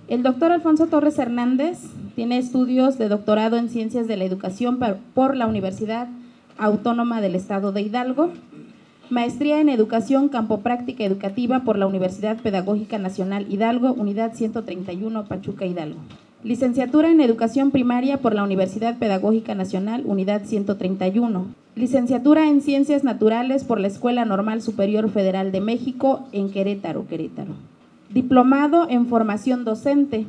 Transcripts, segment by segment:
El doctor Alfonso Torres Hernández tiene estudios de doctorado en Ciencias de la Educación por la Universidad Autónoma del Estado de Hidalgo, maestría en Educación Campo Práctica Educativa por la Universidad Pedagógica Nacional Hidalgo, Unidad 131, Pachuca, Hidalgo. Licenciatura en Educación Primaria por la Universidad Pedagógica Nacional, Unidad 131. Licenciatura en Ciencias Naturales por la Escuela Normal Superior Federal de México en Querétaro. Diplomado en Formación Docente.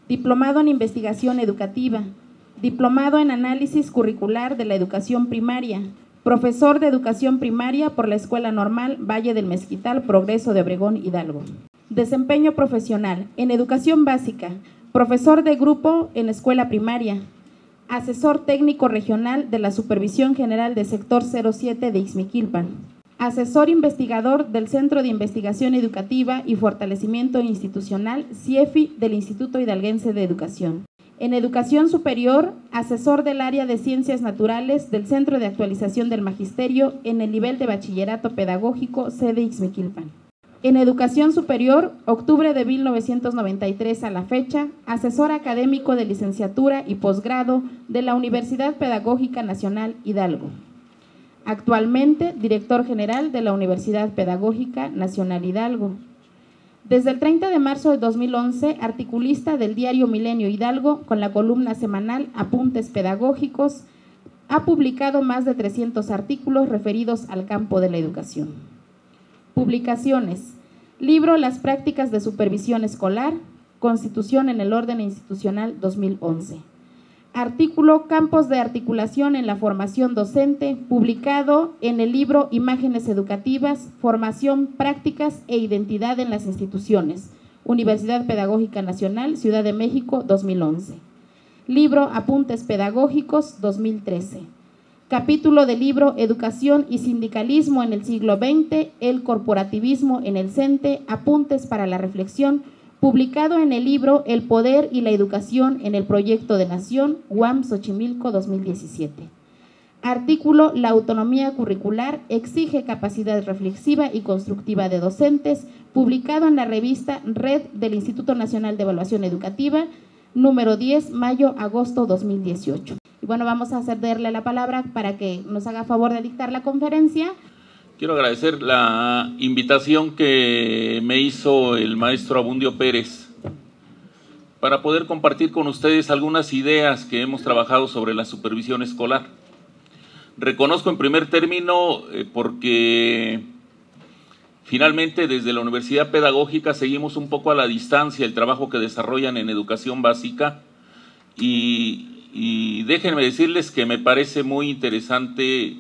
Diplomado en Investigación Educativa. Diplomado en Análisis Curricular de la Educación Primaria. Profesor de Educación Primaria por la Escuela Normal Valle del Mezquital, Progreso de Obregón, Hidalgo. Desempeño profesional en Educación Básica. Profesor de grupo en escuela primaria, asesor técnico regional de la Supervisión General de Sector 07 de Ixmiquilpan, asesor investigador del Centro de Investigación Educativa y Fortalecimiento Institucional, CIEFI, del Instituto Hidalguense de Educación. En Educación Superior, asesor del área de Ciencias Naturales del Centro de Actualización del Magisterio en el nivel de Bachillerato Pedagógico, sede Ixmiquilpan. En Educación Superior, octubre de 1993 a la fecha, asesor académico de licenciatura y posgrado de la Universidad Pedagógica Nacional Hidalgo. Actualmente, director general de la Universidad Pedagógica Nacional Hidalgo. Desde el 30 de marzo de 2011, articulista del diario Milenio Hidalgo con la columna semanal Apuntes Pedagógicos, ha publicado más de 300 artículos referidos al campo de la educación. Publicaciones: libro Las prácticas de supervisión escolar, Constitución en el orden institucional 2011. Artículo Campos de articulación en la formación docente, publicado en el libro Imágenes educativas, formación, prácticas e identidad en las instituciones, Universidad Pedagógica Nacional, Ciudad de México, 2011. Libro Apuntes pedagógicos, 2013. Capítulo del libro Educación y sindicalismo en el siglo XX, el corporativismo en el CENTE, apuntes para la reflexión, publicado en el libro El poder y la educación en el proyecto de nación, UAM Xochimilco 2017. Artículo La autonomía curricular exige capacidad reflexiva y constructiva de docentes, publicado en la revista Red del Instituto Nacional de Evaluación Educativa, número 10, mayo-agosto 2018. Y bueno, vamos a cederle la palabra para que nos haga favor de dictar la conferencia. Quiero agradecer la invitación que me hizo el maestro Abundio Pérez para poder compartir con ustedes algunas ideas que hemos trabajado sobre la supervisión escolar. Reconozco en primer término porque finalmente desde la Universidad Pedagógica seguimos un poco a la distancia el trabajo que desarrollan en educación básica y déjenme decirles que me parece muy interesante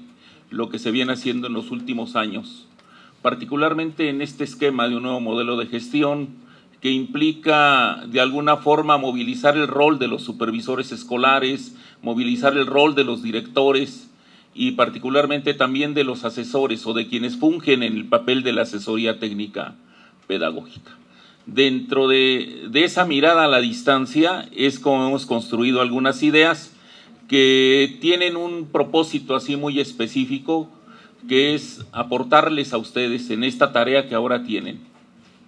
lo que se viene haciendo en los últimos años, particularmente en este esquema de un nuevo modelo de gestión que implica de alguna forma movilizar el rol de los supervisores escolares, movilizar el rol de los directores y particularmente también de los asesores o de quienes fungen en el papel de la asesoría técnica pedagógica. Dentro de esa mirada a la distancia es como hemos construido algunas ideas que tienen un propósito así muy específico, que es aportarles a ustedes en esta tarea que ahora tienen,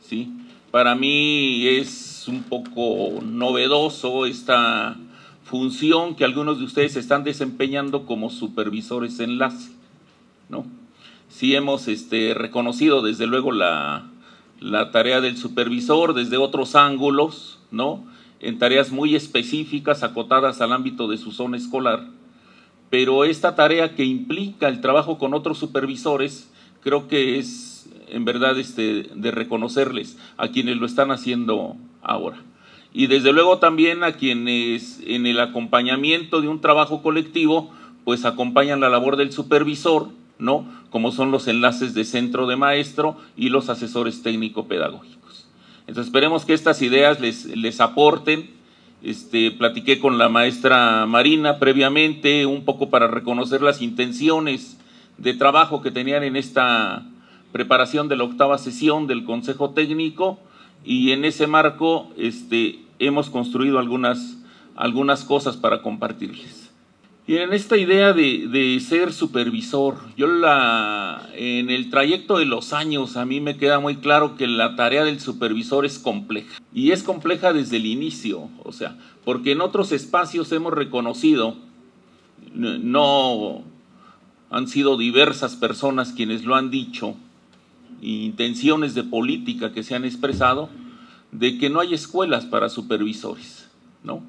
¿sí? Para mí es un poco novedoso esta función que algunos de ustedes están desempeñando como supervisores de enlace, ¿no? Sí hemos reconocido desde luego la tarea del supervisor desde otros ángulos, ¿no? En tareas muy específicas, acotadas al ámbito de su zona escolar, pero esta tarea que implica el trabajo con otros supervisores, creo que es en verdad de reconocerles a quienes lo están haciendo ahora. Y desde luego también a quienes en el acompañamiento de un trabajo colectivo, pues acompañan la labor del supervisor, ¿no? Como son los enlaces de centro de maestro y los asesores técnico-pedagógicos. Entonces esperemos que estas ideas les aporten. Platiqué con la maestra Marina previamente un poco para reconocer las intenciones de trabajo que tenían en esta preparación de la 8ª sesión del Consejo Técnico y en ese marco hemos construido algunas cosas para compartirles. Y en esta idea de ser supervisor, en el trayecto de los años a mí me queda muy claro que la tarea del supervisor es compleja. Y es compleja desde el inicio, o sea, porque en otros espacios hemos reconocido, no han sido diversas personas quienes lo han dicho, intenciones de política que se han expresado, de que no hay escuelas para supervisores, ¿no?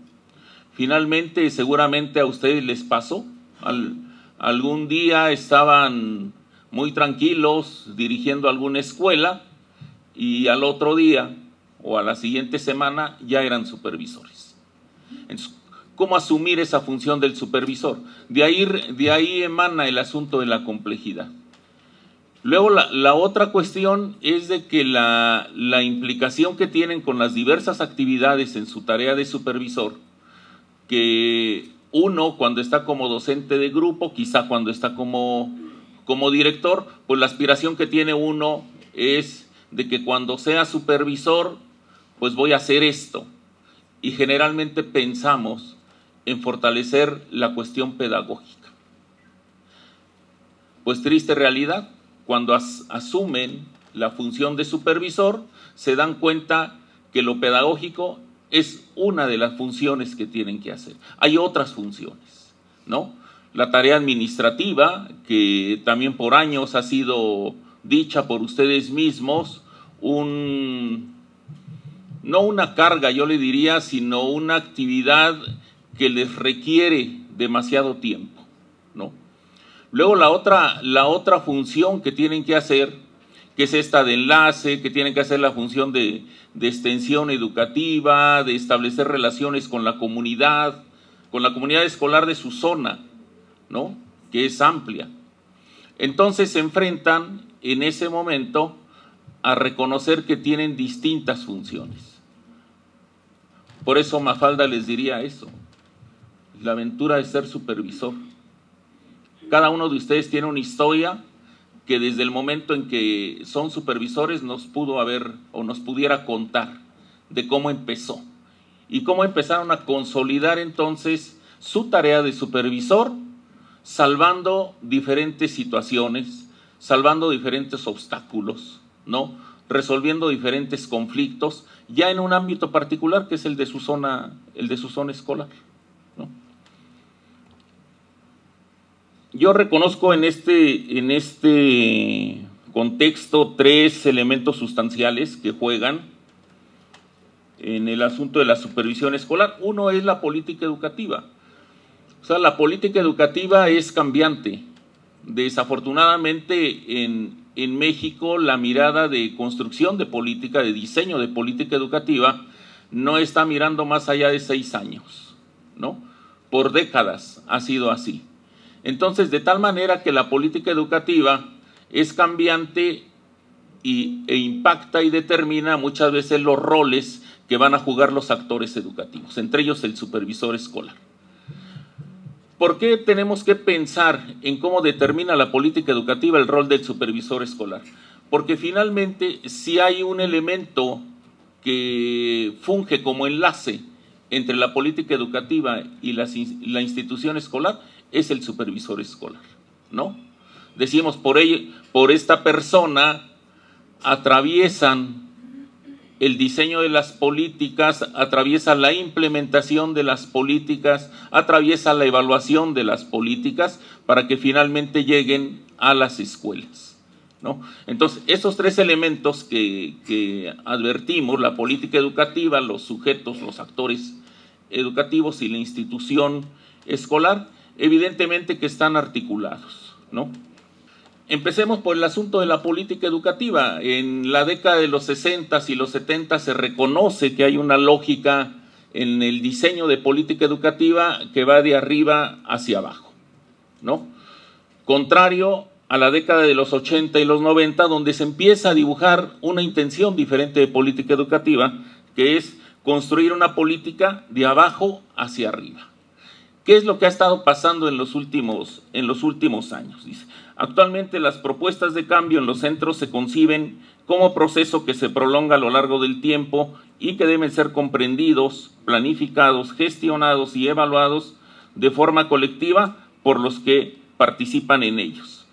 Finalmente, seguramente a ustedes les pasó, algún día estaban muy tranquilos dirigiendo alguna escuela y al otro día o a la siguiente semana ya eran supervisores. Entonces, ¿cómo asumir esa función del supervisor? De ahí emana el asunto de la complejidad. Luego la otra cuestión es de que la implicación que tienen con las diversas actividades en su tarea de supervisor, que uno cuando está como docente de grupo, quizá cuando está como director, pues la aspiración que tiene uno es de que cuando sea supervisor, pues voy a hacer esto. Y generalmente pensamos en fortalecer la cuestión pedagógica. Pues triste realidad, cuando asumen la función de supervisor, se dan cuenta que lo pedagógico es una de las funciones que tienen que hacer. Hay otras funciones, ¿no? La tarea administrativa, que también por años ha sido dicha por ustedes mismos, no una carga, yo le diría, sino una actividad que les requiere demasiado tiempo, ¿no? Luego la otra función que tienen que hacer, que es esta de enlace, que tienen que hacer la función de extensión educativa, de establecer relaciones con la comunidad escolar de su zona, ¿no? Que es amplia. Entonces se enfrentan en ese momento a reconocer que tienen distintas funciones. Por eso Mafalda les diría eso, la aventura de ser supervisor. Cada uno de ustedes tiene una historia que desde el momento en que son supervisores nos pudiera contar de cómo empezó y cómo empezaron a consolidar entonces su tarea de supervisor, salvando diferentes situaciones, salvando diferentes obstáculos, ¿no? Resolviendo diferentes conflictos, ya en un ámbito particular que es el de su zona escolar, ¿no? Yo reconozco en este contexto 3 elementos sustanciales que juegan en el asunto de la supervisión escolar. Uno es la política educativa. O sea, la política educativa es cambiante. Desafortunadamente en México la mirada de construcción de política, de diseño de política educativa, no está mirando más allá de 6 años, ¿no? Por décadas ha sido así. Entonces, de tal manera que la política educativa es cambiante e impacta y determina muchas veces los roles que van a jugar los actores educativos, entre ellos el supervisor escolar. ¿Por qué tenemos que pensar en cómo determina la política educativa el rol del supervisor escolar? Porque finalmente, si hay un elemento que funge como enlace entre la política educativa y la institución escolar, es el supervisor escolar, ¿no? Decimos, por esta persona atraviesan el diseño de las políticas, atraviesa la implementación de las políticas, atraviesa la evaluación de las políticas para que finalmente lleguen a las escuelas, ¿no? Entonces, esos 3 elementos que advertimos, la política educativa, los sujetos, los actores educativos y la institución escolar, evidentemente que están articulados, ¿no? Empecemos por el asunto de la política educativa. En la década de los 60s y los 70s se reconoce que hay una lógica en el diseño de política educativa que va de arriba hacia abajo, ¿no? Contrario a la década de los 80 y los 90, donde se empieza a dibujar una intención diferente de política educativa, que es construir una política de abajo hacia arriba. ¿Qué es lo que ha estado pasando en los últimos años? Dice, actualmente las propuestas de cambio en los centros se conciben como proceso que se prolonga a lo largo del tiempo y que deben ser comprendidos, planificados, gestionados y evaluados de forma colectiva por los que participan en ellos.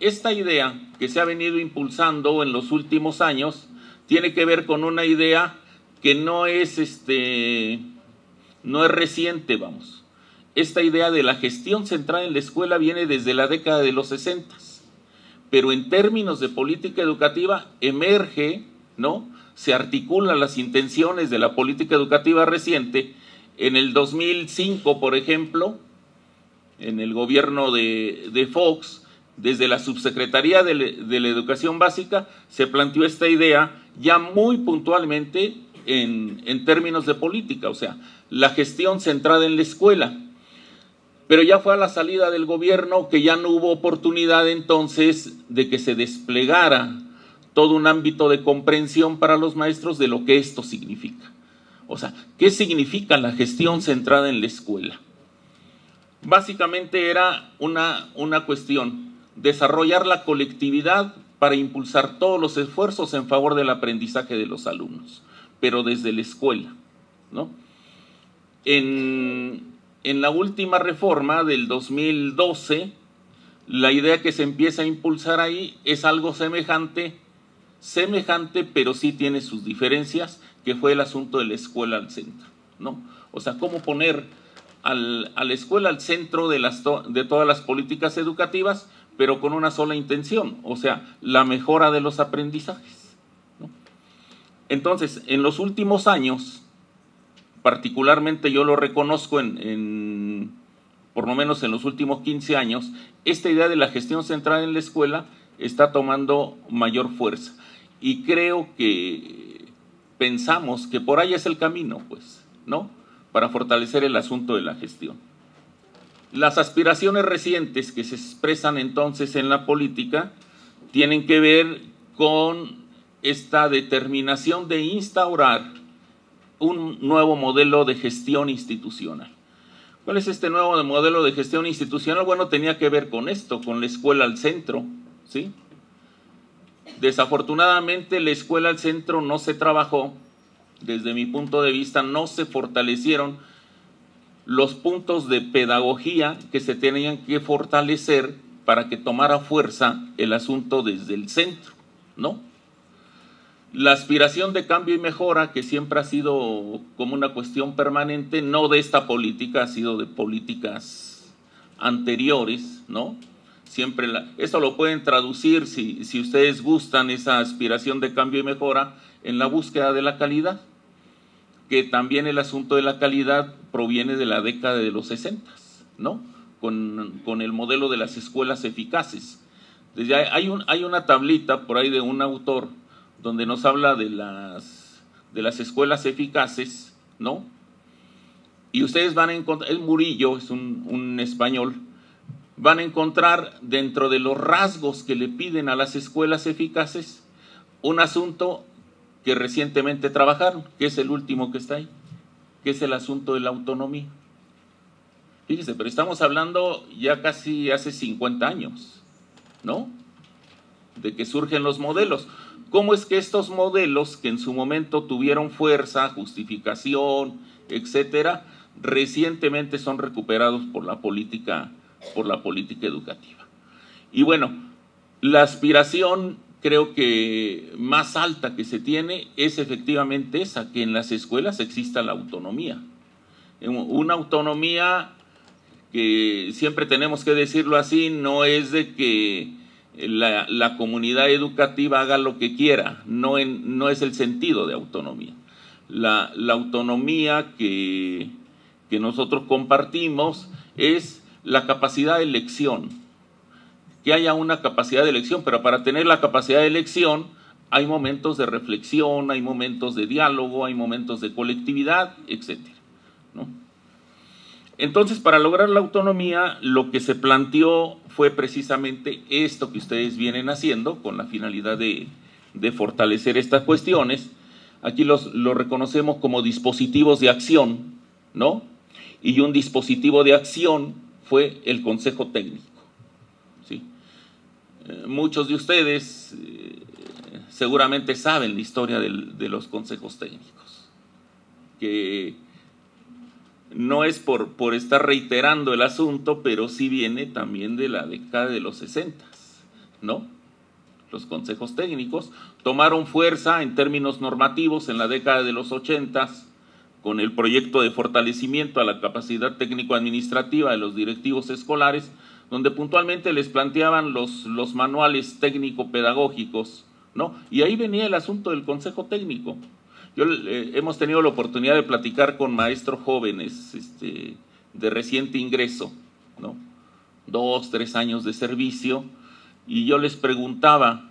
Esta idea que se ha venido impulsando en los últimos años tiene que ver con una idea que no es reciente, vamos. Esta idea de la gestión centrada en la escuela viene desde la década de los 60, pero en términos de política educativa emerge, ¿no? Se articulan las intenciones de la política educativa reciente. En el 2005, por ejemplo, en el gobierno de Fox, desde la Subsecretaría de la Educación Básica, se planteó esta idea ya muy puntualmente en términos de política, o sea, la gestión centrada en la escuela. Pero ya fue a la salida del gobierno que ya no hubo oportunidad entonces de que se desplegara todo un ámbito de comprensión para los maestros de lo que esto significa. O sea, ¿qué significa la gestión centrada en la escuela? Básicamente era una cuestión, desarrollar la colectividad para impulsar todos los esfuerzos en favor del aprendizaje de los alumnos, pero desde la escuela, ¿no? En la última reforma del 2012, la idea que se empieza a impulsar ahí es algo semejante, pero sí tiene sus diferencias, que fue el asunto de la escuela al centro, ¿no? O sea, cómo poner a la escuela al centro de todas las políticas educativas, pero con una sola intención, o sea, la mejora de los aprendizajes, ¿no? Entonces, en los últimos años, particularmente yo lo reconozco por lo menos en los últimos 15 años, esta idea de la gestión centrada en la escuela está tomando mayor fuerza. Y creo que pensamos que por ahí es el camino, pues, ¿no? Para fortalecer el asunto de la gestión. Las aspiraciones recientes que se expresan entonces en la política tienen que ver con esta determinación de instaurar un nuevo modelo de gestión institucional. ¿Cuál es este nuevo modelo de gestión institucional? Bueno, tenía que ver con esto, con la escuela al centro, ¿sí? Desafortunadamente, la escuela al centro no se trabajó, desde mi punto de vista, no se fortalecieron los puntos de pedagogía que se tenían que fortalecer para que tomara fuerza el asunto desde el centro, ¿no? La aspiración de cambio y mejora, que siempre ha sido como una cuestión permanente, no de esta política, ha sido de políticas anteriores, ¿no? Siempre eso lo pueden traducir, si ustedes gustan, esa aspiración de cambio y mejora, en la búsqueda de la calidad, que también el asunto de la calidad proviene de la década de los 60, ¿no? Con el modelo de las escuelas eficaces. Hay una tablita por ahí de un autor donde nos habla de las escuelas eficaces, ¿no? Y ustedes van a encontrar, es Murillo, es un español, van a encontrar dentro de los rasgos que le piden a las escuelas eficaces un asunto que recientemente trabajaron, que es el último que está ahí, que es el asunto de la autonomía. Fíjese, pero estamos hablando ya casi hace 50 años, ¿no? De que surgen los modelos. ¿Cómo es que estos modelos, que en su momento tuvieron fuerza, justificación, etcétera, recientemente son recuperados por la política educativa? Y bueno, la aspiración, creo que más alta que se tiene, es efectivamente esa, que en las escuelas exista la autonomía. Una autonomía que siempre tenemos que decirlo así, no es de que la comunidad educativa haga lo que quiera, no es el sentido de autonomía. La autonomía que nosotros compartimos es la capacidad de elección, que haya una capacidad de elección, pero para tener la capacidad de elección hay momentos de reflexión, hay momentos de diálogo, hay momentos de colectividad, etcétera, ¿no? Entonces, para lograr la autonomía, lo que se planteó fue precisamente esto que ustedes vienen haciendo, con la finalidad de fortalecer estas cuestiones. Aquí lo reconocemos como dispositivos de acción, ¿no? Y un dispositivo de acción fue el Consejo Técnico, ¿sí? Muchos de ustedes seguramente saben la historia de los consejos técnicos, que no es por estar reiterando el asunto, pero sí viene también de la década de los 60, ¿no? Los consejos técnicos tomaron fuerza en términos normativos en la década de los 80 con el proyecto de fortalecimiento a la capacidad técnico-administrativa de los directivos escolares, donde puntualmente les planteaban los manuales técnico-pedagógicos, ¿no? Y ahí venía el asunto del consejo técnico. Hemos tenido la oportunidad de platicar con maestros jóvenes de reciente ingreso, ¿no? 2, 3 años de servicio, y yo les preguntaba,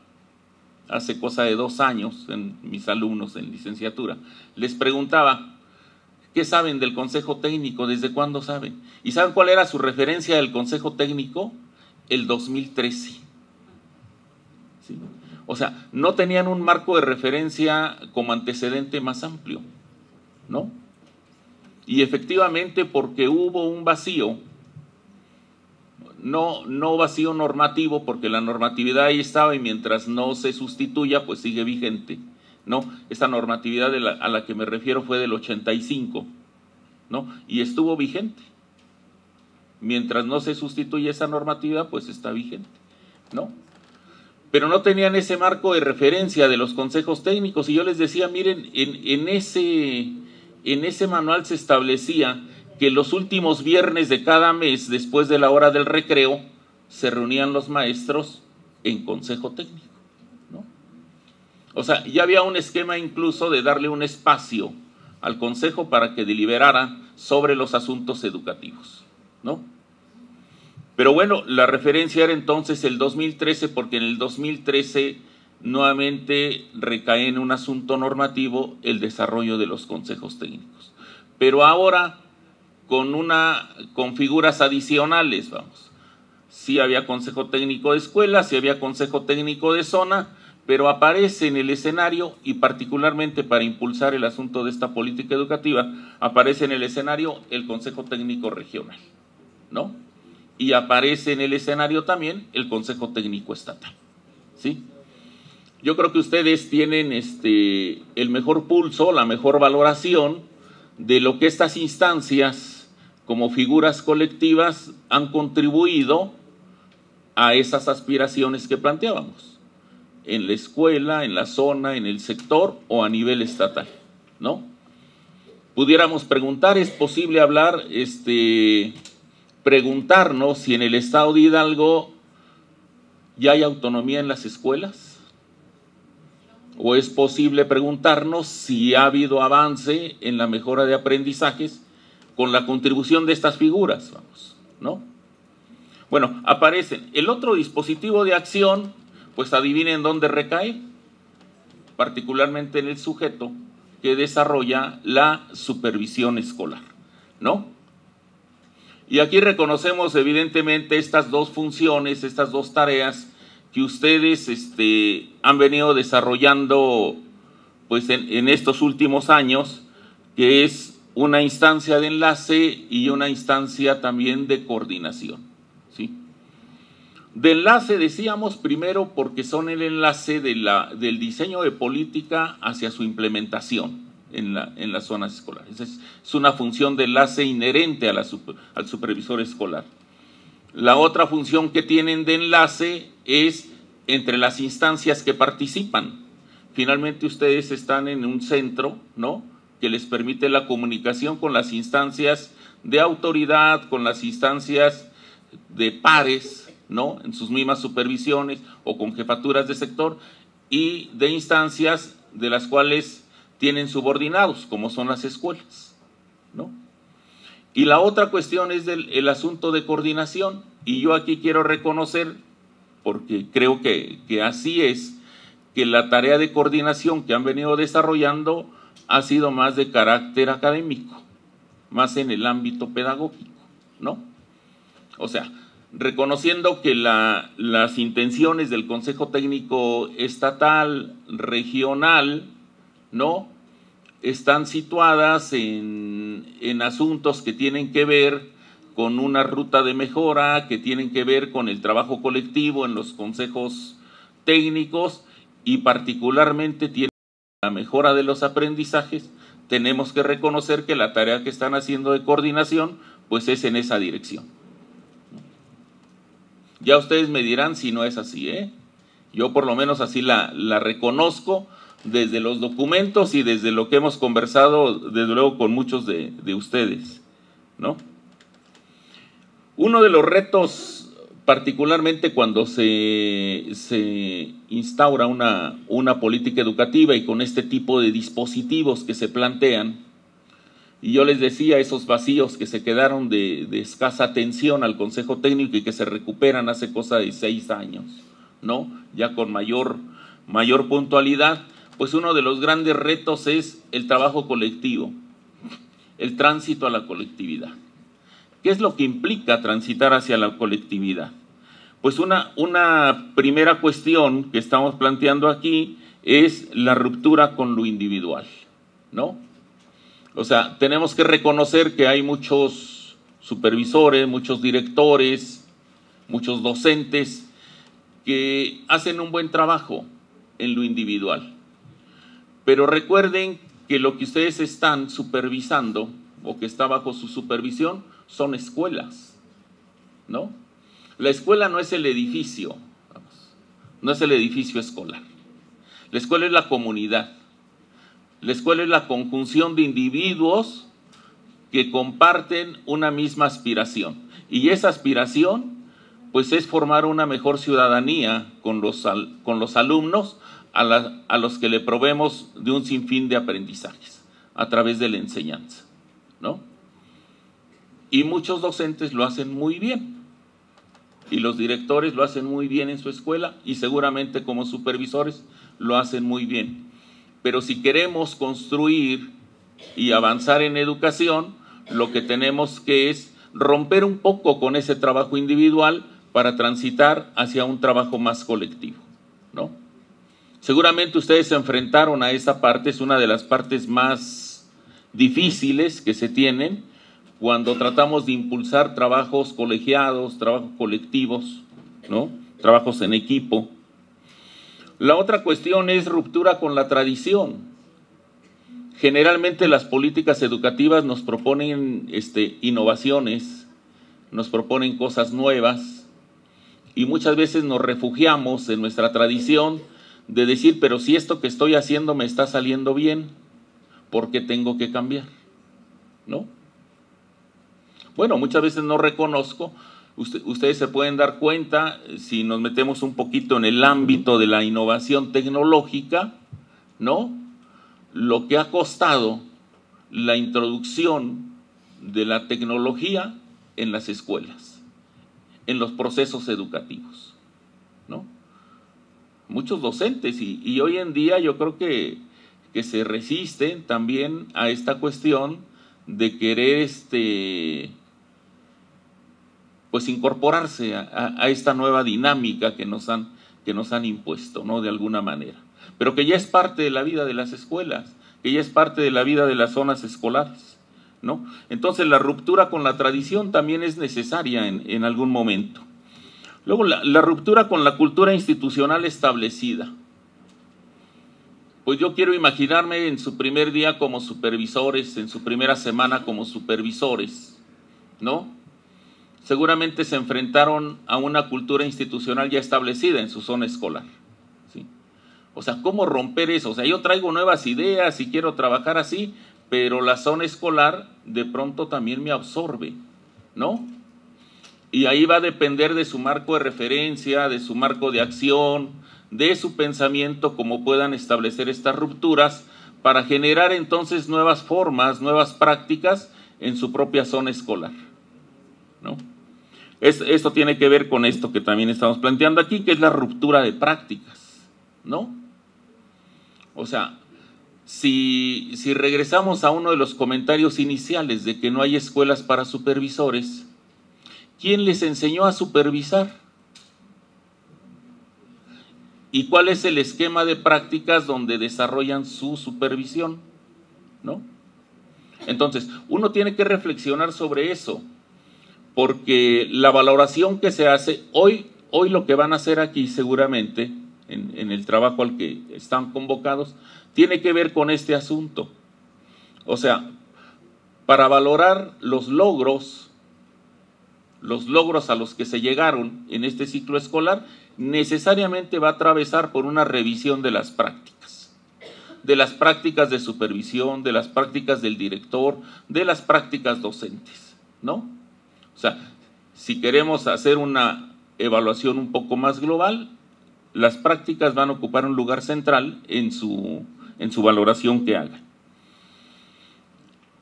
hace cosa de 2 años, en mis alumnos en licenciatura, les preguntaba, ¿qué saben del consejo técnico? ¿Desde cuándo saben? ¿Y saben cuál era su referencia del consejo técnico? El 2013. ¿Sí? O sea, no tenían un marco de referencia como antecedente más amplio, ¿no? Y efectivamente, porque hubo un vacío, no vacío normativo, porque la normatividad ahí estaba y mientras no se sustituya, pues sigue vigente, ¿no? Esta normatividad a la que me refiero fue del 85, ¿no? Y estuvo vigente. Mientras no se sustituye esa normatividad, pues está vigente, ¿no? Pero no tenían ese marco de referencia de los consejos técnicos, y yo les decía, miren, en ese manual se establecía que los últimos viernes de cada mes, después de la hora del recreo, se reunían los maestros en consejo técnico, ¿no? O sea, ya había un esquema incluso de darle un espacio al consejo para que deliberara sobre los asuntos educativos, ¿no? Pero bueno, la referencia era entonces el 2013, porque en el 2013 nuevamente recae en un asunto normativo el desarrollo de los consejos técnicos. Pero ahora con figuras adicionales, vamos. Sí había consejo técnico de escuela, sí había consejo técnico de zona, pero aparece en el escenario, y particularmente para impulsar el asunto de esta política educativa, aparece en el escenario el consejo técnico regional, ¿no? Y aparece en el escenario también el consejo técnico estatal, ¿sí? Yo creo que ustedes tienen el mejor pulso, la mejor valoración de lo que estas instancias como figuras colectivas han contribuido a esas aspiraciones que planteábamos en la escuela, en la zona, en el sector o a nivel estatal, ¿no? Pudiéramos preguntar, ¿es posible hablar, preguntarnos si en el estado de Hidalgo ya hay autonomía en las escuelas? ¿O es posible preguntarnos si ha habido avance en la mejora de aprendizajes con la contribución de estas figuras? Vamos, ¿no? Bueno, aparecen. El otro dispositivo de acción, pues adivinen dónde recae, particularmente en el sujeto que desarrolla la supervisión escolar, ¿no? Y aquí reconocemos evidentemente estas dos funciones, estas dos tareas que ustedes han venido desarrollando pues en estos últimos años, que es una instancia de enlace y una instancia también de coordinación, ¿sí? De enlace decíamos primero porque son el enlace del diseño de política hacia su implementación en las zonas escolares. Es una función de enlace inherente al supervisor escolar. La otra función que tienen de enlace es entre las instancias que participan. Finalmente ustedes están en un centro, ¿no?, que les permite la comunicación con las instancias de autoridad, con las instancias de pares, ¿no?, en sus mismas supervisiones o con jefaturas de sector, y de instancias de las cuales tienen subordinados, como son las escuelas, ¿no? Y la otra cuestión es el asunto de coordinación, y yo aquí quiero reconocer, porque creo que así es, que la tarea de coordinación que han venido desarrollando ha sido más de carácter académico, más en el ámbito pedagógico, ¿no? O sea, reconociendo que las intenciones del Consejo Técnico Estatal, regional, ¿no?, están situadas en asuntos que tienen que ver con una ruta de mejora, que tienen que ver con el trabajo colectivo en los consejos técnicos, y particularmente tienen la mejora de los aprendizajes, tenemos que reconocer que la tarea que están haciendo de coordinación, pues es en esa dirección. Ya ustedes me dirán si no es así, ¿eh? Yo por lo menos así la reconozco desde los documentos y desde lo que hemos conversado, desde luego, con muchos de ustedes, ¿no? Uno de los retos, particularmente cuando se instaura una política educativa y con este tipo de dispositivos que se plantean, y yo les decía esos vacíos que se quedaron de escasa atención al Consejo Técnico y que se recuperan hace cosa de 6 años, ¿no? Ya con mayor puntualidad, pues uno de los grandes retos es el trabajo colectivo, el tránsito a la colectividad. ¿Qué es lo que implica transitar hacia la colectividad? Pues una primera cuestión que estamos planteando aquí es la ruptura con lo individual, ¿no? O sea, tenemos que reconocer que hay muchos supervisores, muchos directores, muchos docentes que hacen un buen trabajo en lo individual. Pero recuerden que lo que ustedes están supervisando o que está bajo su supervisión son escuelas, ¿no? La escuela no es el edificio, no es el edificio escolar. La escuela es la comunidad. La escuela es la conjunción de individuos que comparten una misma aspiración. Y esa aspiración, pues, es formar una mejor ciudadanía con los alumnos a los que le proveemos de un sinfín de aprendizajes a través de la enseñanza, ¿no? Y muchos docentes lo hacen muy bien. Y los directores lo hacen muy bien en su escuela y seguramente como supervisores lo hacen muy bien. Pero si queremos construir y avanzar en educación, lo que tenemos que es romper un poco con ese trabajo individual para transitar hacia un trabajo más colectivo, ¿no? Seguramente ustedes se enfrentaron a esa parte, es una de las partes más difíciles que se tienen cuando tratamos de impulsar trabajos colegiados, trabajos colectivos, ¿no? Trabajos en equipo. La otra cuestión es ruptura con la tradición. Generalmente las políticas educativas nos proponen innovaciones, nos proponen cosas nuevas y muchas veces nos refugiamos en nuestra tradición de decir, pero si esto que estoy haciendo me está saliendo bien, ¿por qué tengo que cambiar? ¿No? Bueno, muchas veces no reconozco. Ustedes se pueden dar cuenta, si nos metemos un poquito en el ámbito de la innovación tecnológica, ¿no? Lo que ha costado la introducción de la tecnología en las escuelas, en los procesos educativos, ¿no? Muchos docentes y hoy en día yo creo que se resisten también a esta cuestión de querer pues incorporarse a esta nueva dinámica que nos han impuesto, ¿no? De alguna manera, pero que ya es parte de la vida de las escuelas, que ya es parte de la vida de las zonas escolares, ¿no? Entonces la ruptura con la tradición también es necesaria en algún momento. Luego la ruptura con la cultura institucional establecida. Pues yo quiero imaginarme en su primer día como supervisores, en su primera semana como supervisores, ¿no? Seguramente se enfrentaron a una cultura institucional ya establecida en su zona escolar, ¿sí? O sea, ¿cómo romper eso? O sea, yo traigo nuevas ideas y quiero trabajar así, pero la zona escolar de pronto también me absorbe, ¿no? Y ahí va a depender de su marco de referencia, de su marco de acción, de su pensamiento, cómo puedan establecer estas rupturas para generar entonces nuevas formas, nuevas prácticas en su propia zona escolar, ¿no? Esto tiene que ver con esto que también estamos planteando aquí, que es la ruptura de prácticas, ¿no? O sea, si regresamos a uno de los comentarios iniciales de que no hay escuelas para supervisores, ¿quién les enseñó a supervisar? ¿Y cuál es el esquema de prácticas donde desarrollan su supervisión? ¿No? Entonces, uno tiene que reflexionar sobre eso, porque la valoración que se hace, hoy lo que van a hacer aquí seguramente, en el trabajo al que están convocados, tiene que ver con este asunto, O sea, para valorar los logros a los que se llegaron en este ciclo escolar, necesariamente va a atravesar por una revisión de las prácticas de supervisión, de las prácticas del director, de las prácticas docentes, ¿no? O sea, si queremos hacer una evaluación un poco más global, las prácticas van a ocupar un lugar central en su valoración que hagan.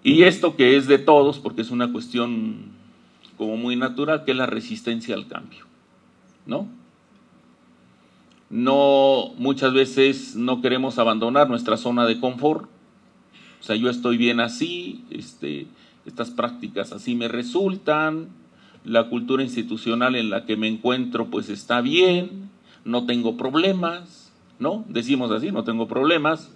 Y esto que es de todos, porque es una cuestión como muy natural, que es la resistencia al cambio, ¿no? Muchas veces no queremos abandonar nuestra zona de confort. O sea, yo estoy bien así, estas prácticas así me resultan, la cultura institucional en la que me encuentro pues está bien, no tengo problemas, ¿no? Decimos así, no tengo problemas,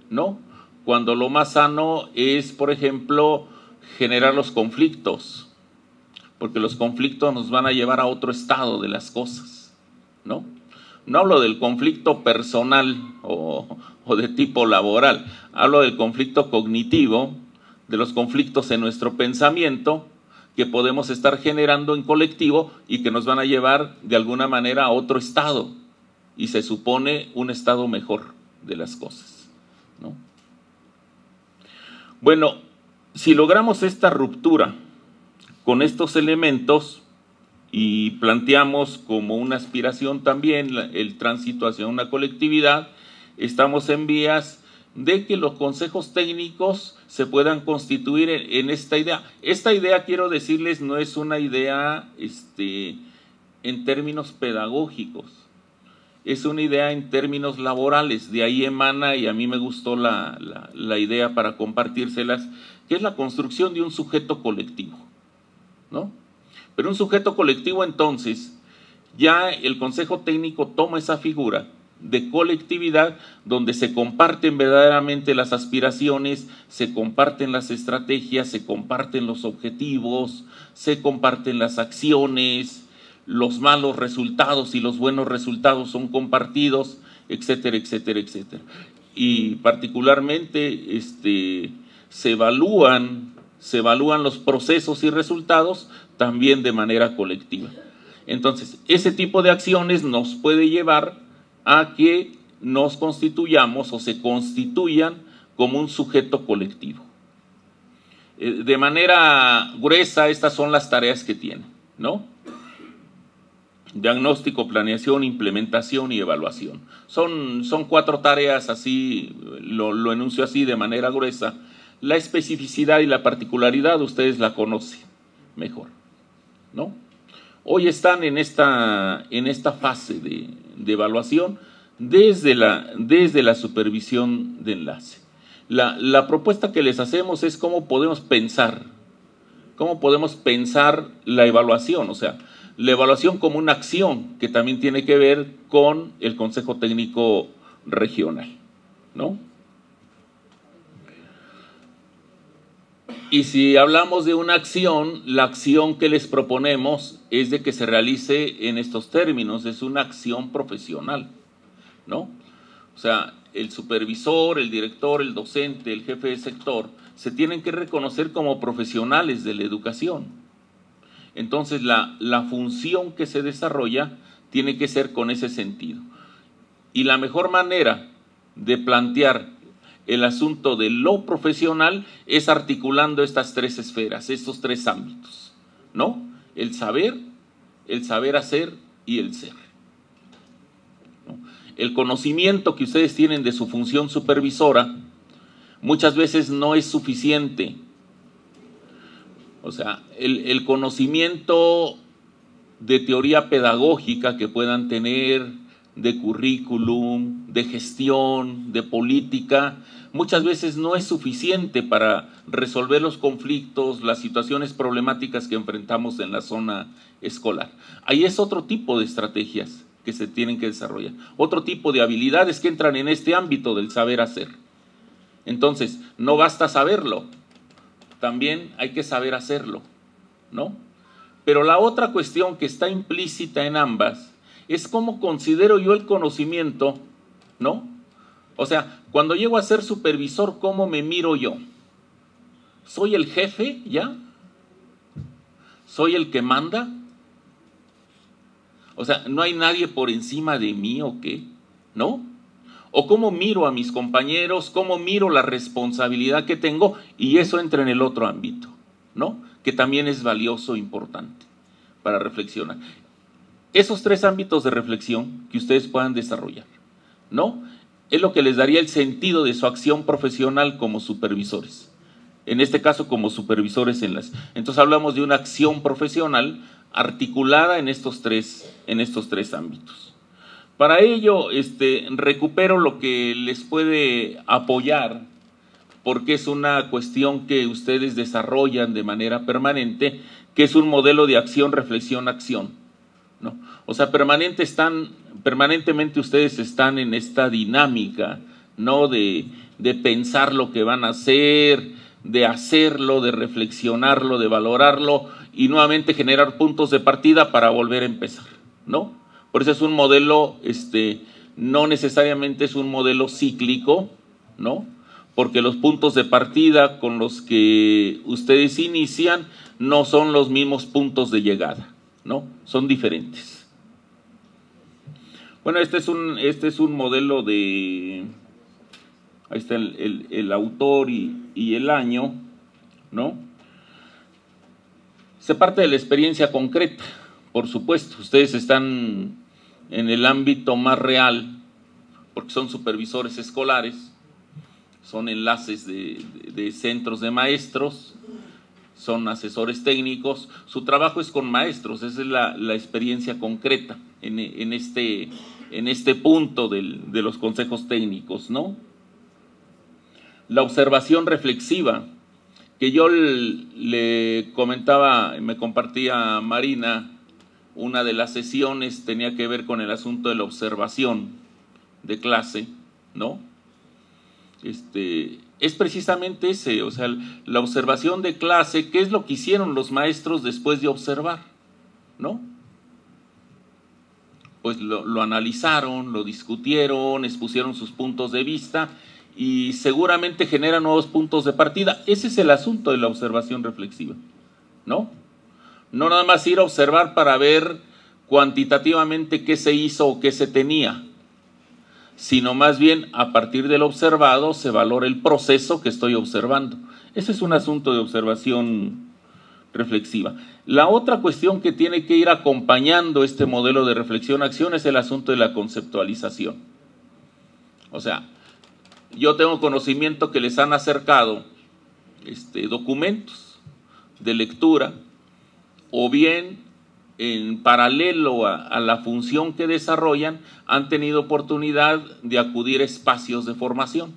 ¿no? Cuando lo más sano es, por ejemplo, generar los conflictos, porque los conflictos nos van a llevar a otro estado de las cosas, ¿no? No hablo del conflicto personal o de tipo laboral, hablo del conflicto cognitivo, de los conflictos en nuestro pensamiento que podemos estar generando en colectivo y que nos van a llevar de alguna manera a otro estado, y se supone un estado mejor de las cosas, ¿no? Bueno, si logramos esta ruptura con estos elementos y planteamos como una aspiración también el tránsito hacia una colectividad, estamos en vías de que los consejos técnicos se puedan constituir en esta idea. Esta idea, quiero decirles, no es una idea en términos pedagógicos, es una idea en términos laborales. De ahí emana, y a mí me gustó la idea para compartírselas, que es la construcción de un sujeto colectivo, ¿no? Pero un sujeto colectivo, entonces, ya el consejo técnico toma esa figura de colectividad donde se comparten verdaderamente las aspiraciones, se comparten las estrategias, se comparten los objetivos, se comparten las acciones, los malos resultados y los buenos resultados son compartidos, etcétera, etcétera, etcétera. Y particularmente se evalúan los procesos y resultados también de manera colectiva. Entonces, ese tipo de acciones nos puede llevar a que nos constituyamos o se constituyan como un sujeto colectivo. De manera gruesa, estas son las tareas que tienen, ¿no? Diagnóstico, planeación, implementación y evaluación. Son 4 tareas, así lo enuncio así de manera gruesa. La especificidad y la particularidad ustedes la conocen mejor, ¿no? Hoy están en esta fase de evaluación desde la supervisión de enlace. La propuesta que les hacemos es cómo podemos pensar la evaluación, o sea, la evaluación como una acción que también tiene que ver con el Consejo Técnico Regional, ¿no? Y si hablamos de una acción, la acción que les proponemos es de que se realice en estos términos, es una acción profesional, ¿no? O sea, el supervisor, el director, el docente, el jefe de sector, se tienen que reconocer como profesionales de la educación. Entonces, la función que se desarrolla tiene que ser con ese sentido. Y la mejor manera de plantear el asunto de lo profesional es articulando estas 3 esferas, estos 3 ámbitos, ¿no? El saber hacer y el ser, ¿no? El conocimiento que ustedes tienen de su función supervisora muchas veces no es suficiente. O sea, el conocimiento de teoría pedagógica que puedan tener, de currículum, de gestión, de política, muchas veces no es suficiente para resolver los conflictos, las situaciones problemáticas que enfrentamos en la zona escolar. Ahí es otro tipo de estrategias que se tienen que desarrollar, otro tipo de habilidades que entran en este ámbito del saber hacer. Entonces, no basta saberlo, también hay que saber hacerlo, ¿no? Pero la otra cuestión que está implícita en ambas es cómo considero yo el conocimiento, ¿no? O sea, cuando llego a ser supervisor, ¿cómo me miro yo? ¿Soy el jefe ya? ¿Soy el que manda? O sea, ¿no hay nadie por encima de mí o qué? ¿No? ¿O cómo miro a mis compañeros? ¿Cómo miro la responsabilidad que tengo? Y eso entra en el otro ámbito, ¿no? Que también es valioso e importante para reflexionar. Esos tres ámbitos de reflexión que ustedes puedan desarrollar, ¿no? Es lo que les daría el sentido de su acción profesional como supervisores. En este caso, como supervisores en las. Entonces hablamos de una acción profesional articulada en estos tres ámbitos. Para ello, recupero lo que les puede apoyar, porque es una cuestión que ustedes desarrollan de manera permanente, que es un modelo de acción, reflexión, acción, ¿no? O sea, permanentemente ustedes están en esta dinámica, ¿no? De pensar lo que van a hacer, de hacerlo, de reflexionarlo, de valorarlo y nuevamente generar puntos de partida para volver a empezar, ¿no? Por eso es un modelo, no necesariamente es un modelo cíclico, ¿no? Porque los puntos de partida con los que ustedes inician no son los mismos puntos de llegada, ¿no? Son diferentes. Bueno, este es un modelo de. Ahí está el autor y el año, ¿no? Se parte de la experiencia concreta, por supuesto. Ustedes están en el ámbito más real, porque son supervisores escolares, son enlaces de centros de maestros, son asesores técnicos. Su trabajo es con maestros, esa es la experiencia concreta en este punto de los consejos técnicos, ¿no? La observación reflexiva, que yo le comentaba, me compartía Marina, una de las sesiones tenía que ver con el asunto de la observación de clase, ¿no? Es precisamente ese, o sea, la observación de clase, ¿qué es lo que hicieron los maestros después de observar? ¿No? Pues lo analizaron, lo discutieron, expusieron sus puntos de vista y seguramente generan nuevos puntos de partida. Ese es el asunto de la observación reflexiva, ¿no? No nada más ir a observar para ver cuantitativamente qué se hizo o qué se tenía, sino más bien a partir del observado se valora el proceso que estoy observando. Ese es un asunto de observación reflexiva. La otra cuestión que tiene que ir acompañando este modelo de reflexión-acción es el asunto de la conceptualización. O sea, yo tengo conocimiento que les han acercado documentos de lectura, o bien en paralelo a la función que desarrollan, han tenido oportunidad de acudir a espacios de formación,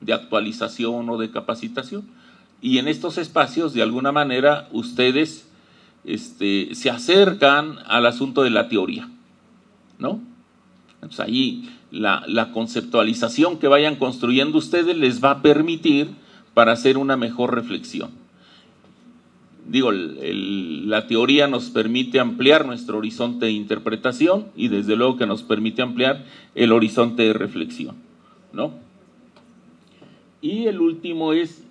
de actualización o de capacitación. Y en estos espacios, de alguna manera, ustedes se acercan al asunto de la teoría, ¿no? Entonces ahí la conceptualización que vayan construyendo ustedes les va a permitir para hacer una mejor reflexión. Digo, la teoría nos permite ampliar nuestro horizonte de interpretación y desde luego que nos permite ampliar el horizonte de reflexión, ¿no? Y el último es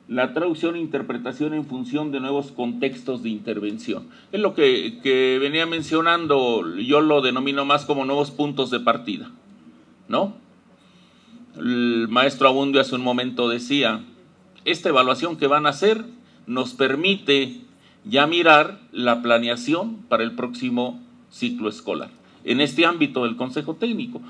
la traducción e interpretación en función de nuevos contextos de intervención. Es lo que venía mencionando, yo lo denomino más como nuevos puntos de partida, ¿no? El maestro Abundio hace un momento decía, esta evaluación que van a hacer nos permite ya mirar la planeación para el próximo ciclo escolar, en este ámbito del consejo técnico.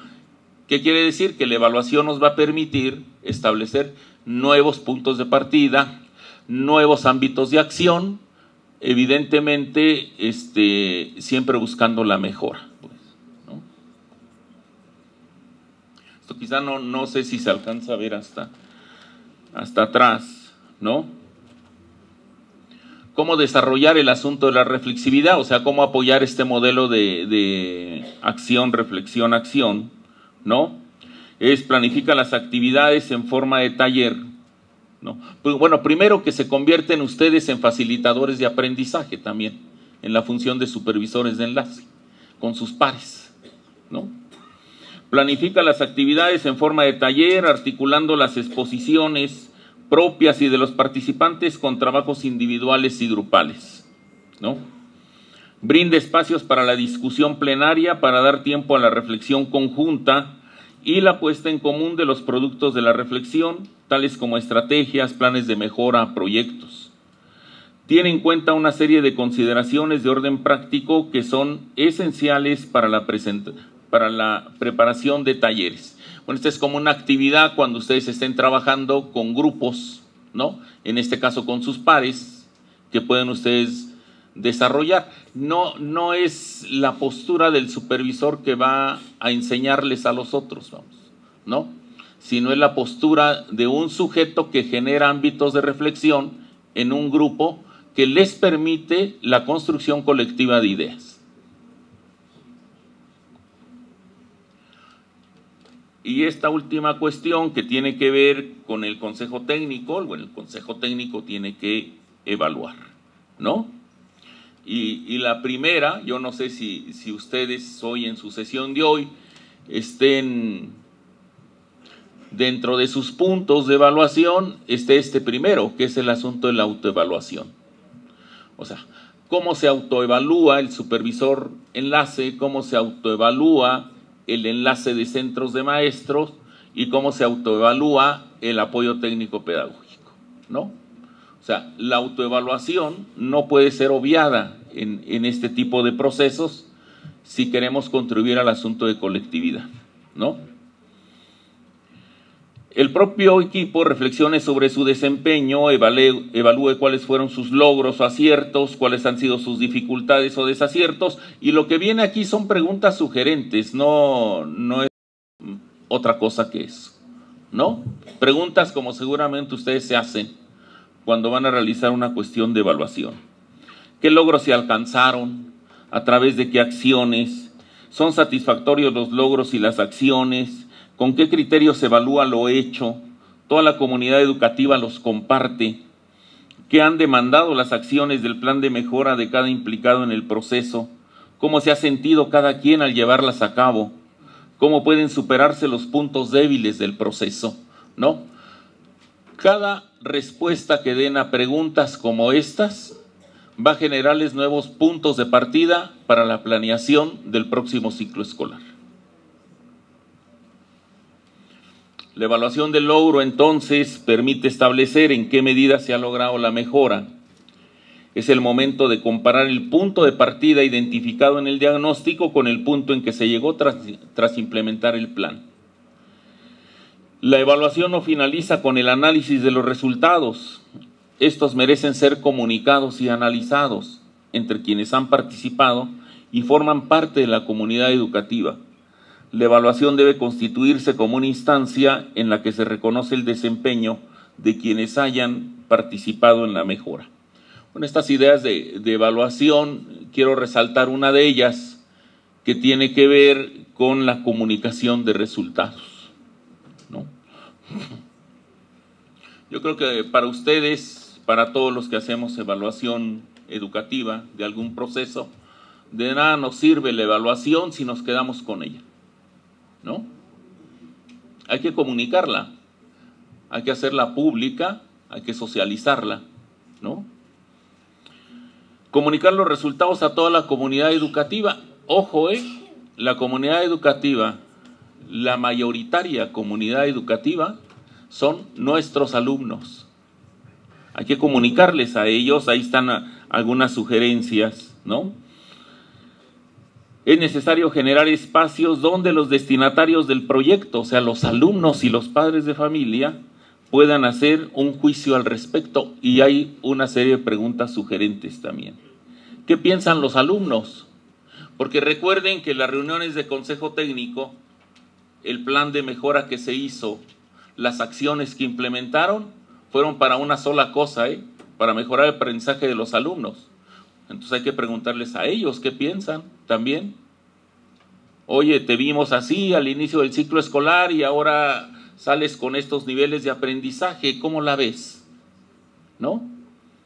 ¿Qué quiere decir? Que la evaluación nos va a permitir establecer nuevos puntos de partida, nuevos ámbitos de acción, evidentemente siempre buscando la mejora, pues, ¿no? Esto quizá no sé si se alcanza a ver hasta atrás, ¿no? Cómo desarrollar el asunto de la reflexividad, o sea, cómo apoyar este modelo de acción, reflexión, acción, ¿no? Planifica las actividades en forma de taller, ¿no? Pues, bueno, primero que se convierten ustedes en facilitadores de aprendizaje también, en la función de supervisores de enlace, con sus pares, ¿no? Planifica las actividades en forma de taller, articulando las exposiciones propias y de los participantes con trabajos individuales y grupales, ¿no? Brinda espacios para la discusión plenaria, para dar tiempo a la reflexión conjunta y la puesta en común de los productos de la reflexión, tales como estrategias, planes de mejora, proyectos. Tiene en cuenta una serie de consideraciones de orden práctico que son esenciales para la preparación de talleres. Bueno, esta es como una actividad cuando ustedes estén trabajando con grupos, ¿no? En este caso con sus pares, que pueden ustedes desarrollar. No es la postura del supervisor que va a enseñarles a los otros, vamos, ¿no? Sino es la postura de un sujeto que genera ámbitos de reflexión en un grupo que les permite la construcción colectiva de ideas. Y esta última cuestión que tiene que ver con el Consejo Técnico, bueno, el Consejo Técnico tiene que evaluar, ¿no? Y la primera, yo no sé si ustedes hoy en su sesión de hoy estén dentro de sus puntos de evaluación, esté este primero, que es el asunto de la autoevaluación. O sea, cómo se autoevalúa el supervisor enlace, cómo se autoevalúa el enlace de centros de maestros y cómo se autoevalúa el apoyo técnico pedagógico, ¿no? O sea, la autoevaluación no puede ser obviada en este tipo de procesos si queremos contribuir al asunto de colectividad, ¿no? El propio equipo reflexione sobre su desempeño, evalúe cuáles fueron sus logros o aciertos, cuáles han sido sus dificultades o desaciertos, y lo que viene aquí son preguntas sugerentes, no es otra cosa que eso, ¿no? Preguntas como seguramente ustedes se hacen cuando van a realizar una cuestión de evaluación. ¿Qué logros se alcanzaron? ¿A través de qué acciones? ¿Son satisfactorios los logros y las acciones? ¿Con qué criterios se evalúa lo hecho? ¿Toda la comunidad educativa los comparte? ¿Qué han demandado las acciones del plan de mejora de cada implicado en el proceso? ¿Cómo se ha sentido cada quien al llevarlas a cabo? ¿Cómo pueden superarse los puntos débiles del proceso? ¿No? Cada respuesta que den a preguntas como estas va a generarles nuevos puntos de partida para la planeación del próximo ciclo escolar. La evaluación del logro, entonces, permite establecer en qué medida se ha logrado la mejora. Es el momento de comparar el punto de partida identificado en el diagnóstico con el punto en que se llegó tras implementar el plan. La evaluación no finaliza con el análisis de los resultados. Estos merecen ser comunicados y analizados entre quienes han participado y forman parte de la comunidad educativa. La evaluación debe constituirse como una instancia en la que se reconoce el desempeño de quienes hayan participado en la mejora. Con estas ideas de evaluación, quiero resaltar una de ellas que tiene que ver con la comunicación de resultados, ¿no? Yo creo que para ustedes, para todos los que hacemos evaluación educativa de algún proceso, de nada nos sirve la evaluación si nos quedamos con ella, ¿no? Hay que comunicarla, hay que hacerla pública, hay que socializarla, ¿no? Comunicar los resultados a toda la comunidad educativa. Ojo, la comunidad educativa, la mayoritaria comunidad educativa son nuestros alumnos. Hay que comunicarles a ellos, ahí están algunas sugerencias, ¿no? Es necesario generar espacios donde los destinatarios del proyecto, o sea, los alumnos y los padres de familia, puedan hacer un juicio al respecto, y hay una serie de preguntas sugerentes también. ¿Qué piensan los alumnos? Porque recuerden que las reuniones de consejo técnico, el plan de mejora que se hizo, las acciones que implementaron, fueron para una sola cosa, para mejorar el aprendizaje de los alumnos. Entonces hay que preguntarles a ellos qué piensan también. Oye, te vimos así al inicio del ciclo escolar y ahora sales con estos niveles de aprendizaje, ¿cómo la ves? ¿No?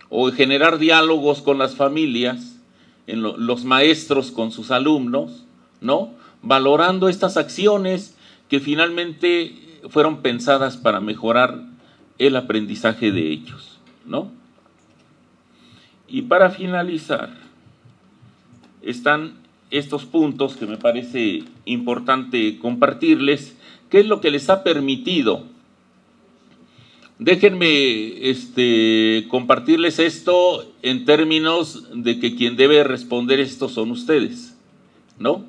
O generar diálogos con las familias, los maestros con sus alumnos, ¿no? Valorando estas acciones que finalmente fueron pensadas para mejorar el aprendizaje de ellos, ¿no? Y para finalizar, están estos puntos que me parece importante compartirles, qué es lo que les ha permitido. Déjenme compartirles esto en términos de que quien debe responder esto son ustedes, ¿no?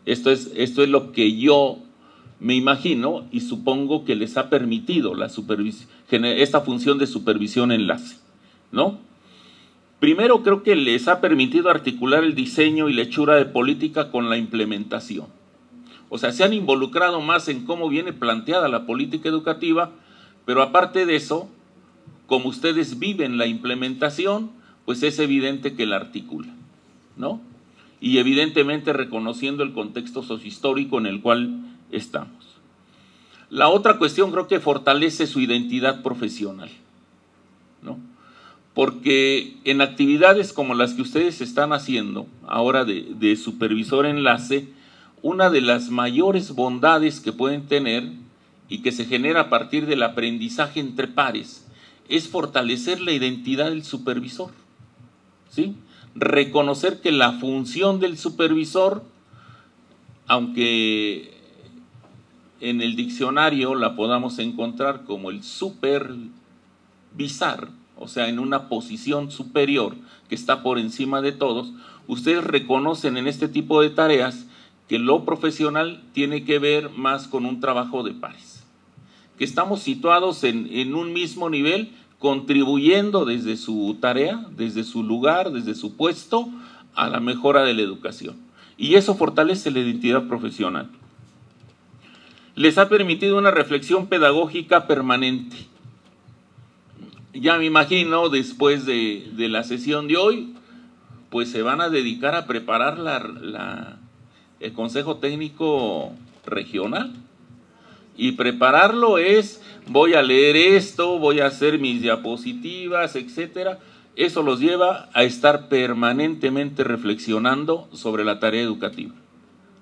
Esto es lo que yo me imagino y supongo que les ha permitido esta función de supervisión enlace, ¿no? Primero, creo que les ha permitido articular el diseño y la hechura de política con la implementación. O sea, se han involucrado más en cómo viene planteada la política educativa, pero aparte de eso, como ustedes viven la implementación, pues es evidente que la articulan, ¿no? Y evidentemente reconociendo el contexto sociohistórico en el cual estamos. La otra cuestión creo que fortalece su identidad profesional, ¿no? Porque en actividades como las que ustedes están haciendo ahora de supervisor enlace, una de las mayores bondades que pueden tener y que se genera a partir del aprendizaje entre pares es fortalecer la identidad del supervisor, ¿sí? Reconocer que la función del supervisor, aunque en el diccionario la podamos encontrar como el supervisar, o sea, en una posición superior que está por encima de todos, ustedes reconocen en este tipo de tareas que lo profesional tiene que ver más con un trabajo de pares, que estamos situados en un mismo nivel, contribuyendo desde su tarea, desde su lugar, desde su puesto, a la mejora de la educación. Y eso fortalece la identidad profesional. Les ha permitido una reflexión pedagógica permanente. Ya me imagino, después de la sesión de hoy, pues se van a dedicar a preparar el Consejo Técnico Regional. Y prepararlo es, voy a leer esto, voy a hacer mis diapositivas, etcétera. Eso los lleva a estar permanentemente reflexionando sobre la tarea educativa,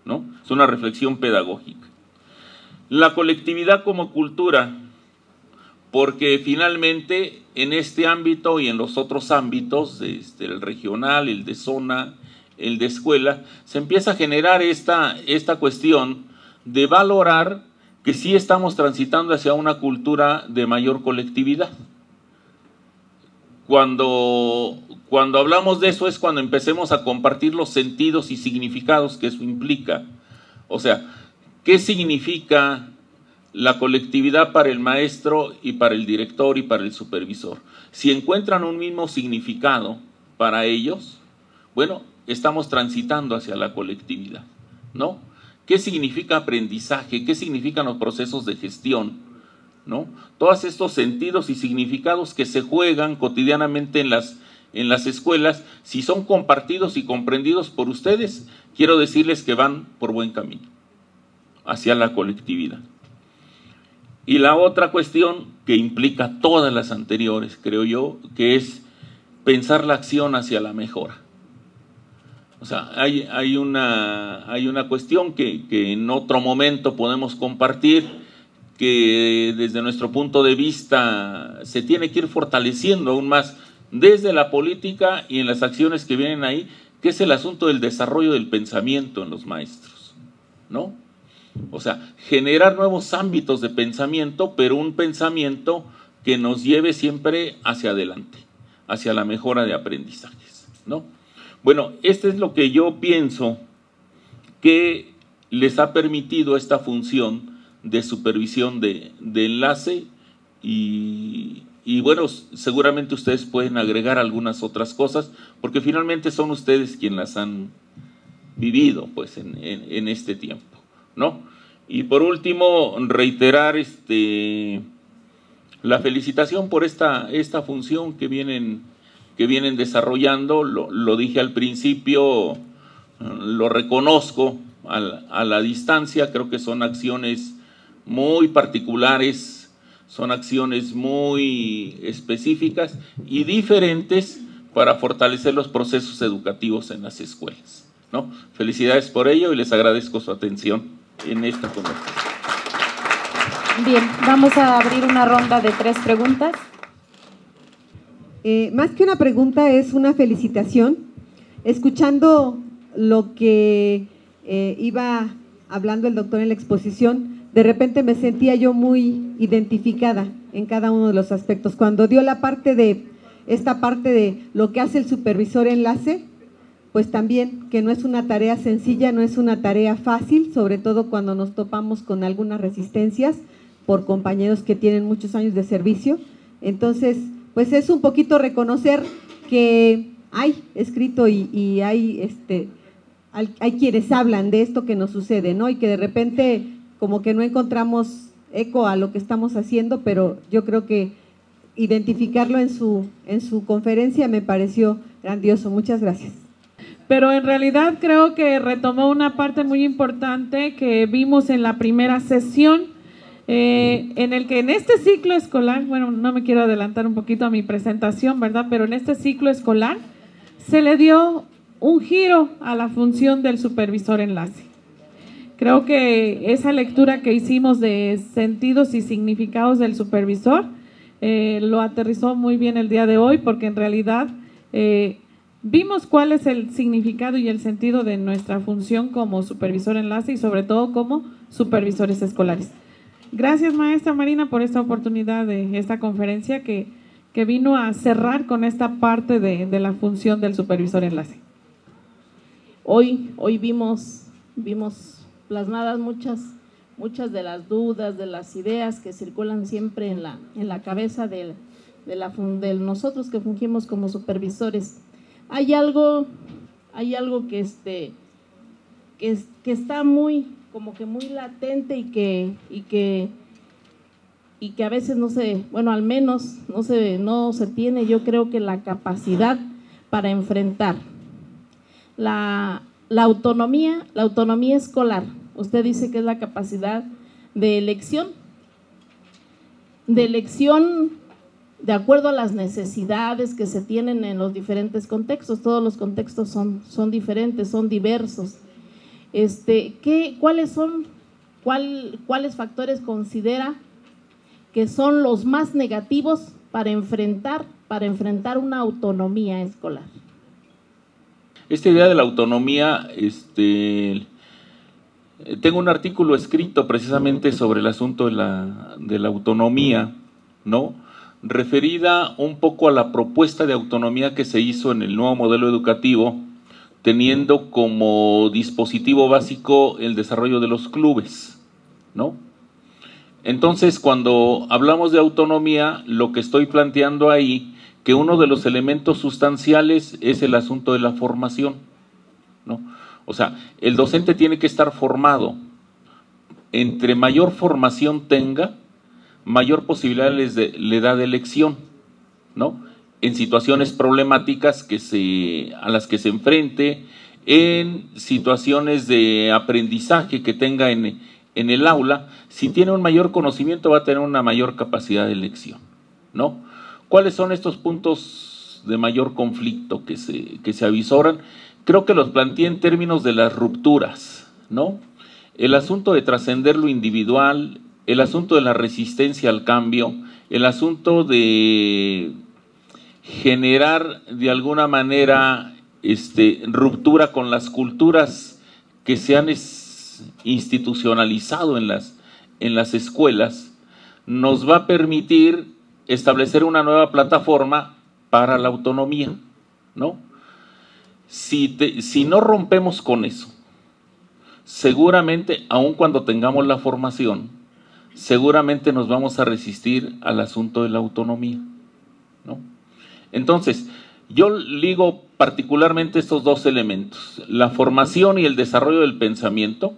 ¿no? Es una reflexión pedagógica. La colectividad como cultura, porque finalmente en este ámbito y en los otros ámbitos, el regional, el de zona, el de escuela, se empieza a generar esta cuestión de valorar que sí estamos transitando hacia una cultura de mayor colectividad. Cuando hablamos de eso es cuando empecemos a compartir los sentidos y significados que eso implica. O sea, ¿qué significa la colectividad para el maestro y para el director y para el supervisor? Si encuentran un mismo significado para ellos, bueno, estamos transitando hacia la colectividad, ¿no? ¿Qué significa aprendizaje? ¿Qué significan los procesos de gestión? ¿No? Todos estos sentidos y significados que se juegan cotidianamente en las escuelas, si son compartidos y comprendidos por ustedes, quiero decirles que van por buen camino hacia la colectividad. Y la otra cuestión que implica todas las anteriores, creo yo, que es pensar la acción hacia la mejora. O sea, hay una cuestión que en otro momento podemos compartir, que desde nuestro punto de vista se tiene que ir fortaleciendo aún más desde la política y en las acciones que vienen ahí, que es el asunto del desarrollo del pensamiento en los maestros, ¿no? O sea, generar nuevos ámbitos de pensamiento, pero un pensamiento que nos lleve siempre hacia adelante, hacia la mejora de aprendizajes, ¿no? Bueno, esto es lo que yo pienso que les ha permitido esta función de supervisión de enlace y bueno, seguramente ustedes pueden agregar algunas otras cosas, porque finalmente son ustedes quienes las han vivido pues en este tiempo, ¿no? Y por último, reiterar la felicitación por esta función que vienen desarrollando. Lo dije al principio, lo reconozco a la distancia, creo que son acciones muy particulares, son acciones muy específicas y diferentes para fortalecer los procesos educativos en las escuelas, ¿no? Felicidades por ello y les agradezco su atención en esta conversación. Bien, vamos a abrir una ronda de 3 preguntas. Más que una pregunta, es una felicitación. Escuchando lo que iba hablando el doctor en la exposición, de repente me sentía yo muy identificada en cada uno de los aspectos. Cuando dio esta parte de lo que hace el supervisor enlace, pues también que no es una tarea sencilla, no es una tarea fácil, sobre todo cuando nos topamos con algunas resistencias por compañeros que tienen muchos años de servicio. Entonces, pues es un poquito reconocer que hay escrito y hay quienes hablan de esto que nos sucede, ¿no? Y que de repente como que no encontramos eco a lo que estamos haciendo, pero yo creo que identificarlo en su conferencia me pareció grandioso. Muchas gracias. Pero en realidad creo que retomó una parte muy importante que vimos en la primera sesión, en el que en este ciclo escolar, bueno, no me quiero adelantar un poquito a mi presentación, ¿verdad? Pero en este ciclo escolar se le dio un giro a la función del supervisor enlace. Creo que esa lectura que hicimos de sentidos y significados del supervisor lo aterrizó muy bien el día de hoy, porque en realidad vimos cuál es el significado y el sentido de nuestra función como supervisor enlace y sobre todo como supervisores escolares. Gracias, maestra Marina, por esta oportunidad de esta conferencia que vino a cerrar con esta parte de la función del supervisor enlace. Hoy vimos plasmadas muchas de las dudas, de las ideas que circulan siempre en la cabeza de nosotros que fungimos como supervisores. Hay algo que está como que muy latente y que a veces no se, bueno, al menos no se tiene, yo creo que la capacidad para enfrentar la autonomía escolar. Usted dice que es la capacidad de elección de acuerdo a las necesidades que se tienen en los diferentes contextos. Todos los contextos son diferentes, son diversos. ¿Cuáles factores considera que son los más negativos para enfrentar una autonomía escolar? Esta idea de la autonomía, tengo un artículo escrito precisamente sobre el asunto de la autonomía, ¿no? Referida un poco a la propuesta de autonomía que se hizo en el nuevo modelo educativo, teniendo como dispositivo básico el desarrollo de los clubes, ¿no? Entonces, cuando hablamos de autonomía, lo que estoy planteando ahí, que uno de los elementos sustanciales es el asunto de la formación, ¿no? O sea, el docente tiene que estar formado. Entre mayor formación tenga, mayor posibilidad le da de elección, ¿no? En situaciones problemáticas a las que se enfrente, en situaciones de aprendizaje que tenga en el aula. Si tiene un mayor conocimiento, va a tener una mayor capacidad de elección, ¿no? ¿Cuáles son estos puntos de mayor conflicto que se avisoran? Creo que los planteé en términos de las rupturas, ¿no? El asunto de trascender lo individual, el asunto de la resistencia al cambio, el asunto de generar de alguna manera ruptura con las culturas que se han institucionalizado en las escuelas, nos va a permitir establecer una nueva plataforma para la autonomía, ¿no? Si no rompemos con eso, seguramente, aun cuando tengamos la formación, seguramente nos vamos a resistir al asunto de la autonomía, ¿no? Entonces, yo ligo particularmente estos dos elementos, la formación y el desarrollo del pensamiento.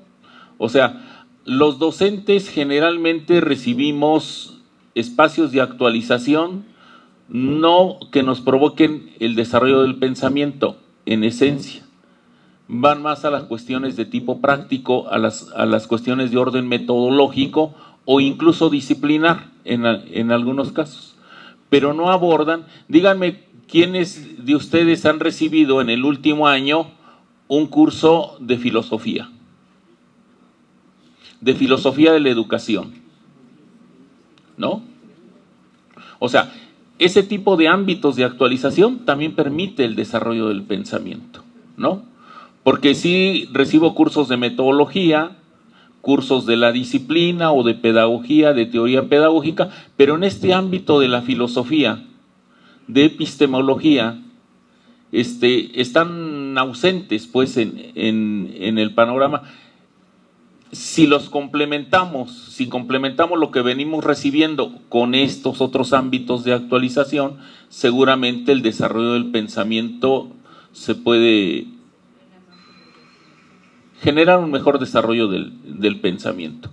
O sea, los docentes generalmente recibimos espacios de actualización, no que nos provoquen el desarrollo del pensamiento, en esencia. Van más a las cuestiones de tipo práctico, a las cuestiones de orden metodológico o incluso disciplinar en algunos casos. Pero no abordan, díganme, ¿quiénes de ustedes han recibido en el último año un curso de filosofía? De filosofía de la educación. ¿no? O sea, ese tipo de ámbitos de actualización también permite el desarrollo del pensamiento, ¿no? Porque sí recibo cursos de metodología, cursos de la disciplina o de pedagogía, de teoría pedagógica, pero en este ámbito de la filosofía, de epistemología, están ausentes pues en el panorama. Si los complementamos, si complementamos lo que venimos recibiendo con estos otros ámbitos de actualización, seguramente el desarrollo del pensamiento se puede generar un mejor desarrollo del pensamiento.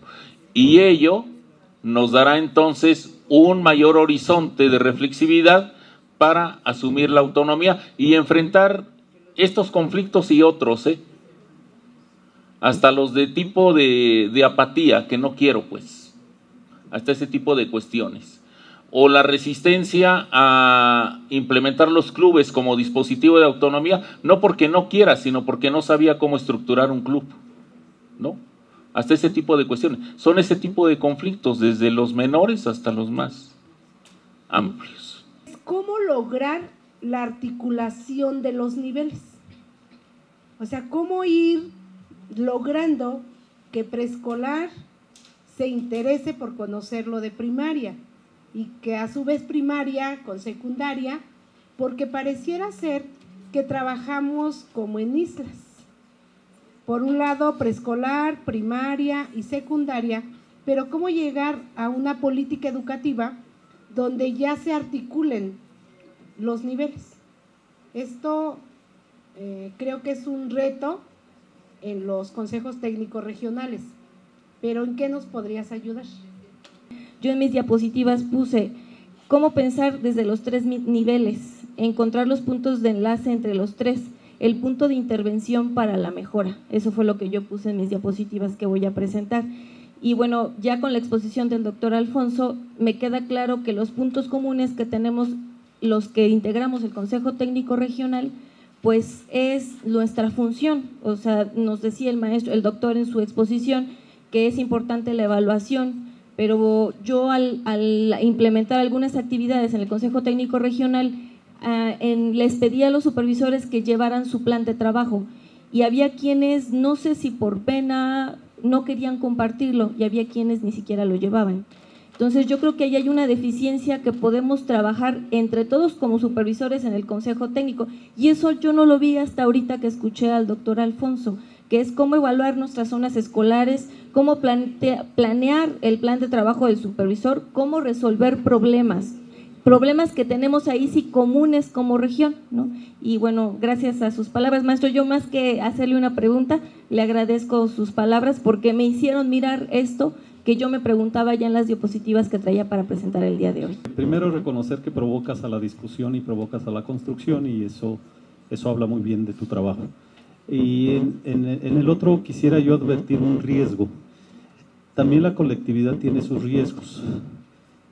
Y ello nos dará entonces un mayor horizonte de reflexividad para asumir la autonomía y enfrentar estos conflictos y otros, hasta los de tipo de apatía, que no quiero pues, hasta ese tipo de cuestiones. O la resistencia a implementar los clubes como dispositivo de autonomía, no porque no quiera, sino porque no sabía cómo estructurar un club, ¿no? Hasta ese tipo de cuestiones. Son ese tipo de conflictos, desde los menores hasta los más amplios. ¿Cómo lograr la articulación de los niveles? O sea, ¿cómo ir logrando que preescolar se interese por conocer lo de primaria y que a su vez primaria con secundaria, porque pareciera ser que trabajamos como en islas? Por un lado preescolar, primaria y secundaria, pero ¿cómo llegar a una política educativa donde ya se articulen los niveles? Esto creo que es un reto en los consejos técnicos regionales, pero ¿en qué nos podrías ayudar? Yo en mis diapositivas puse cómo pensar desde los 3 niveles, encontrar los puntos de enlace entre los 3, el punto de intervención para la mejora. Eso fue lo que yo puse en mis diapositivas que voy a presentar. Y bueno, ya con la exposición del doctor Alfonso, me queda claro que los puntos comunes que tenemos los que integramos el Consejo Técnico Regional, pues es nuestra función. O sea, nos decía el maestro, el doctor en su exposición, que es importante la evaluación, pero yo al implementar algunas actividades en el Consejo Técnico Regional, les pedí a los supervisores que llevaran su plan de trabajo, y había quienes, no sé si por pena, no querían compartirlo, y había quienes ni siquiera lo llevaban. Entonces yo creo que ahí hay una deficiencia que podemos trabajar entre todos como supervisores en el Consejo Técnico, y eso yo no lo vi hasta ahorita que escuché al doctor Alfonso, que es cómo evaluar nuestras zonas escolares, cómo planear el plan de trabajo del supervisor, cómo resolver problemas que tenemos ahí sí comunes como región, ¿no? Y bueno, gracias a sus palabras, maestro, yo más que hacerle una pregunta, le agradezco sus palabras porque me hicieron mirar esto que yo me preguntaba ya en las diapositivas que traía para presentar el día de hoy. Primero, reconocer que provocas a la discusión y provocas a la construcción, y eso habla muy bien de tu trabajo. Y en el otro quisiera yo advertir un riesgo. También la colectividad tiene sus riesgos,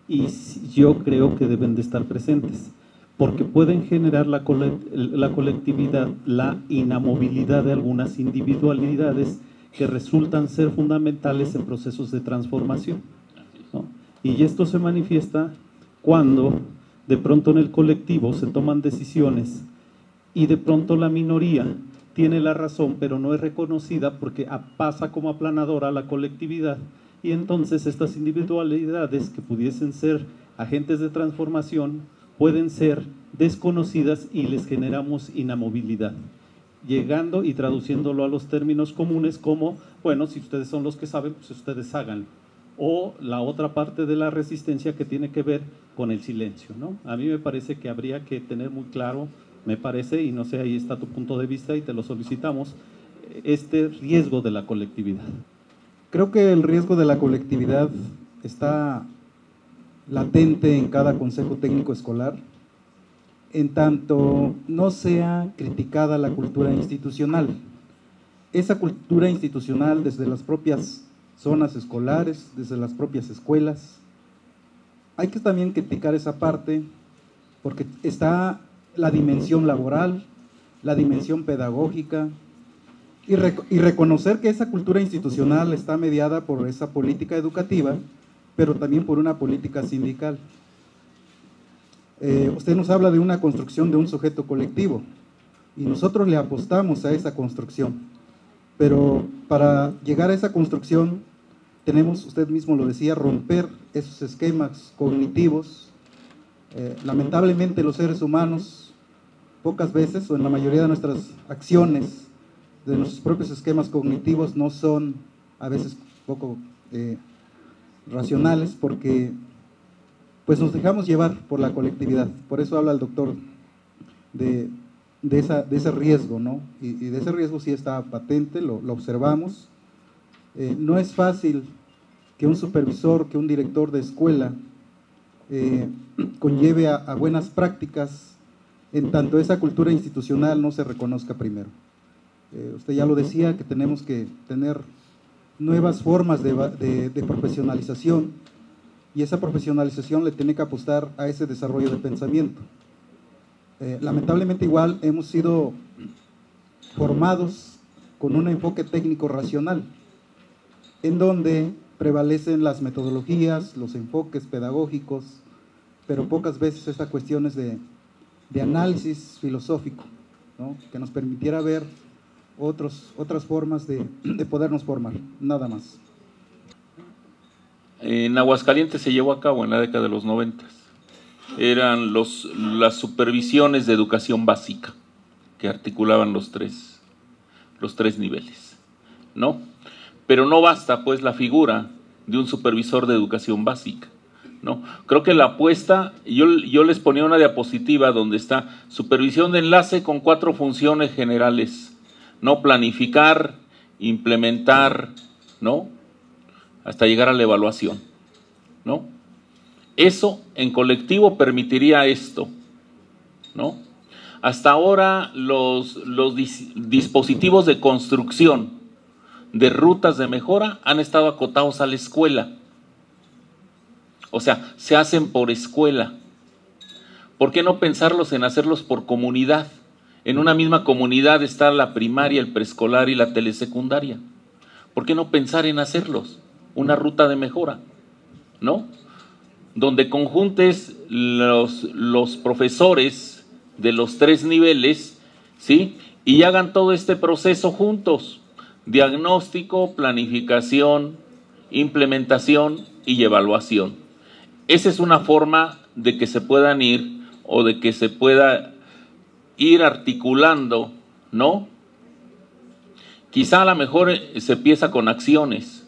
y yo creo que deben de estar presentes, porque pueden generar la colectividad la inamovilidad de algunas individualidades que resultan ser fundamentales en procesos de transformación, ¿no? Y esto se manifiesta cuando de pronto en el colectivo se toman decisiones y de pronto la minoría tiene la razón, pero no es reconocida porque pasa como aplanadora a la colectividad, y entonces estas individualidades que pudiesen ser agentes de transformación pueden ser desconocidas y les generamos inamovilidad, llegando y traduciéndolo a los términos comunes como, bueno, si ustedes son los que saben, pues ustedes háganlo. O la otra parte de la resistencia que tiene que ver con el silencio, ¿no? A mí me parece que habría que tener muy claro, me parece, y no sé, ahí está tu punto de vista y te lo solicitamos, este riesgo de la colectividad. Creo que el riesgo de la colectividad está latente en cada consejo técnico escolar, en tanto no sea criticada la cultura institucional. Esa cultura institucional desde las propias zonas escolares, desde las propias escuelas. Hay que también criticar esa parte porque está la dimensión laboral, la dimensión pedagógica, y reconocer que esa cultura institucional está mediada por esa política educativa pero también por una política sindical. Usted nos habla de una construcción de un sujeto colectivo, y nosotros le apostamos a esa construcción, pero para llegar a esa construcción tenemos, usted mismo lo decía, romper esos esquemas cognitivos. Lamentablemente los seres humanos, pocas veces o en la mayoría de nuestras acciones, de nuestros propios esquemas cognitivos, no son a veces poco racionales, porque pues nos dejamos llevar por la colectividad. Por eso habla el doctor de ese riesgo, ¿no? Y de ese riesgo sí está patente, lo observamos. No es fácil que un supervisor, que un director de escuela conlleve a buenas prácticas en tanto esa cultura institucional no se reconozca primero. Usted ya lo decía, que tenemos que tener nuevas formas de profesionalización, y esa profesionalización le tiene que apostar a ese desarrollo de pensamiento. Lamentablemente igual hemos sido formados con un enfoque técnico racional, en donde prevalecen las metodologías, los enfoques pedagógicos, pero pocas veces estas cuestiones de análisis filosófico, ¿no? Que nos permitiera ver otras formas de podernos formar, nada más. En Aguascalientes se llevó a cabo en la década de los 90. Eran las supervisiones de educación básica que articulaban los tres niveles, ¿no? Pero no basta pues la figura de un supervisor de educación básica, ¿no? Creo que la apuesta, yo les ponía una diapositiva donde está supervisión de enlace con 4 funciones generales, ¿no? Planificar, implementar, ¿no? Hasta llegar a la evaluación, ¿no? Eso en colectivo permitiría esto, ¿no? Hasta ahora los dispositivos de construcción de rutas de mejora han estado acotados a la escuela. O sea, se hacen por escuela. ¿Por qué no pensarlos en hacerlos por comunidad? En una misma comunidad está la primaria, el preescolar y la telesecundaria. ¿Por qué no pensar en hacerlos? Una ruta de mejora, ¿no? Donde conjuntes los profesores de los 3 niveles, ¿sí? Y hagan todo este proceso juntos: diagnóstico, planificación, implementación y evaluación. Esa es una forma de que se puedan ir, o de que se pueda ir articulando, ¿no? Quizá a lo mejor se empieza con acciones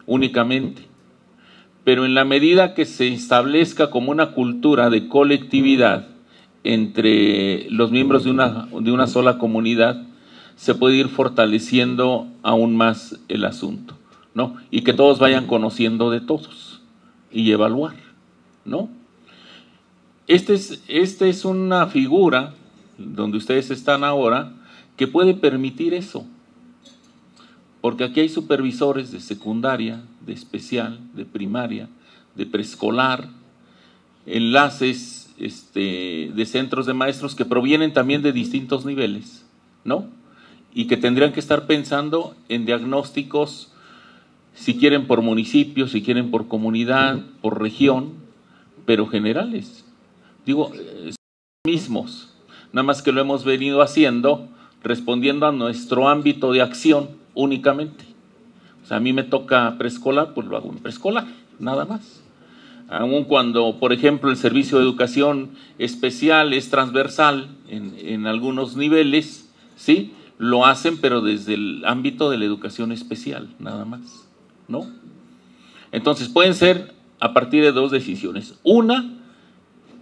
únicamente, pero en la medida que se establezca como una cultura de colectividad entre los miembros de una sola comunidad, se puede ir fortaleciendo aún más el asunto, ¿no? Y que todos vayan conociendo de todos y evaluar, ¿no? Esta es una figura donde ustedes están ahora que puede permitir eso. Porque aquí hay supervisores de secundaria, de especial, de primaria, de preescolar, enlaces de centros de maestros que provienen también de distintos niveles, ¿no? Y que tendrían que estar pensando en diagnósticos, si quieren por municipio, si quieren por comunidad, por región, pero generales. Digo, mismos, nada más que lo hemos venido haciendo respondiendo a nuestro ámbito de acción únicamente. O sea, a mí me toca preescolar, pues lo hago en preescolar, nada más. Aun cuando, por ejemplo, el servicio de educación especial es transversal en algunos niveles, ¿sí? Lo hacen, pero desde el ámbito de la educación especial, nada más, ¿no? Entonces, pueden ser a partir de 2 decisiones. Una,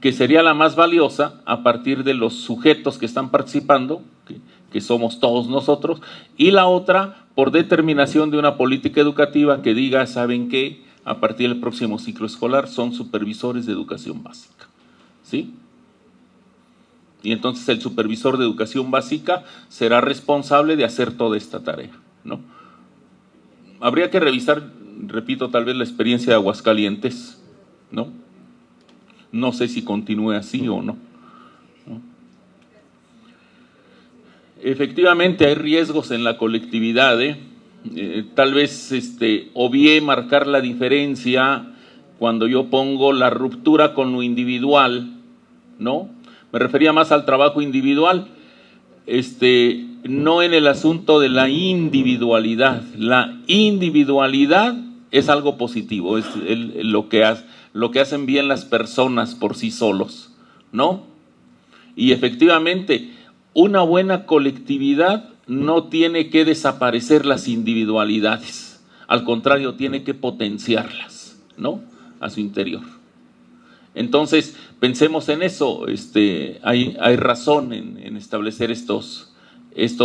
que sería la más valiosa, a partir de los sujetos que están participando, que somos todos nosotros, y la otra, por determinación de una política educativa que diga, ¿saben qué? A partir del próximo ciclo escolar son supervisores de educación básica, ¿sí? Y entonces el supervisor de educación básica será responsable de hacer toda esta tarea, ¿no? Habría que revisar, repito, tal vez la experiencia de Aguascalientes, ¿no? No sé si continúe así o no. Efectivamente hay riesgos en la colectividad, Tal vez obvié marcar la diferencia cuando yo pongo la ruptura con lo individual, ¿no? Me refería más al trabajo individual, no en el asunto de la individualidad. La individualidad es algo positivo, es lo que hacen bien las personas por sí solos, ¿no? Y efectivamente, una buena colectividad no tiene que desaparecer las individualidades, al contrario, tiene que potenciarlas, ¿no? A su interior. Entonces, pensemos en eso, hay razón en establecer estos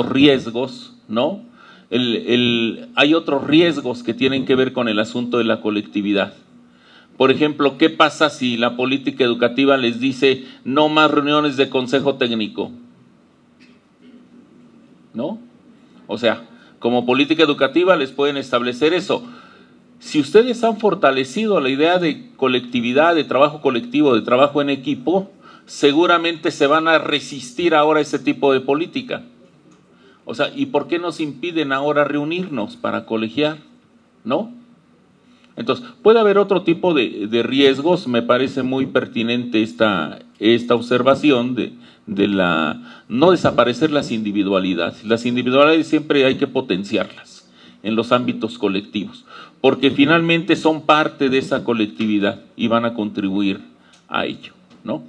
riesgos, ¿no? Hay otros riesgos que tienen que ver con el asunto de la colectividad. Por ejemplo, ¿qué pasa si la política educativa les dice no más reuniones de consejo técnico? ¿No? O sea, como política educativa les pueden establecer eso. Si ustedes han fortalecido la idea de colectividad, de trabajo colectivo, de trabajo en equipo, seguramente se van a resistir ahora a ese tipo de política. O sea, ¿y por qué nos impiden ahora reunirnos para colegiar? ¿No? Entonces, puede haber otro tipo de riesgos. Me parece muy pertinente esta observación de no desaparecer las individualidades. Las individualidades siempre hay que potenciarlas en los ámbitos colectivos, porque finalmente son parte de esa colectividad y van a contribuir a ello, ¿no?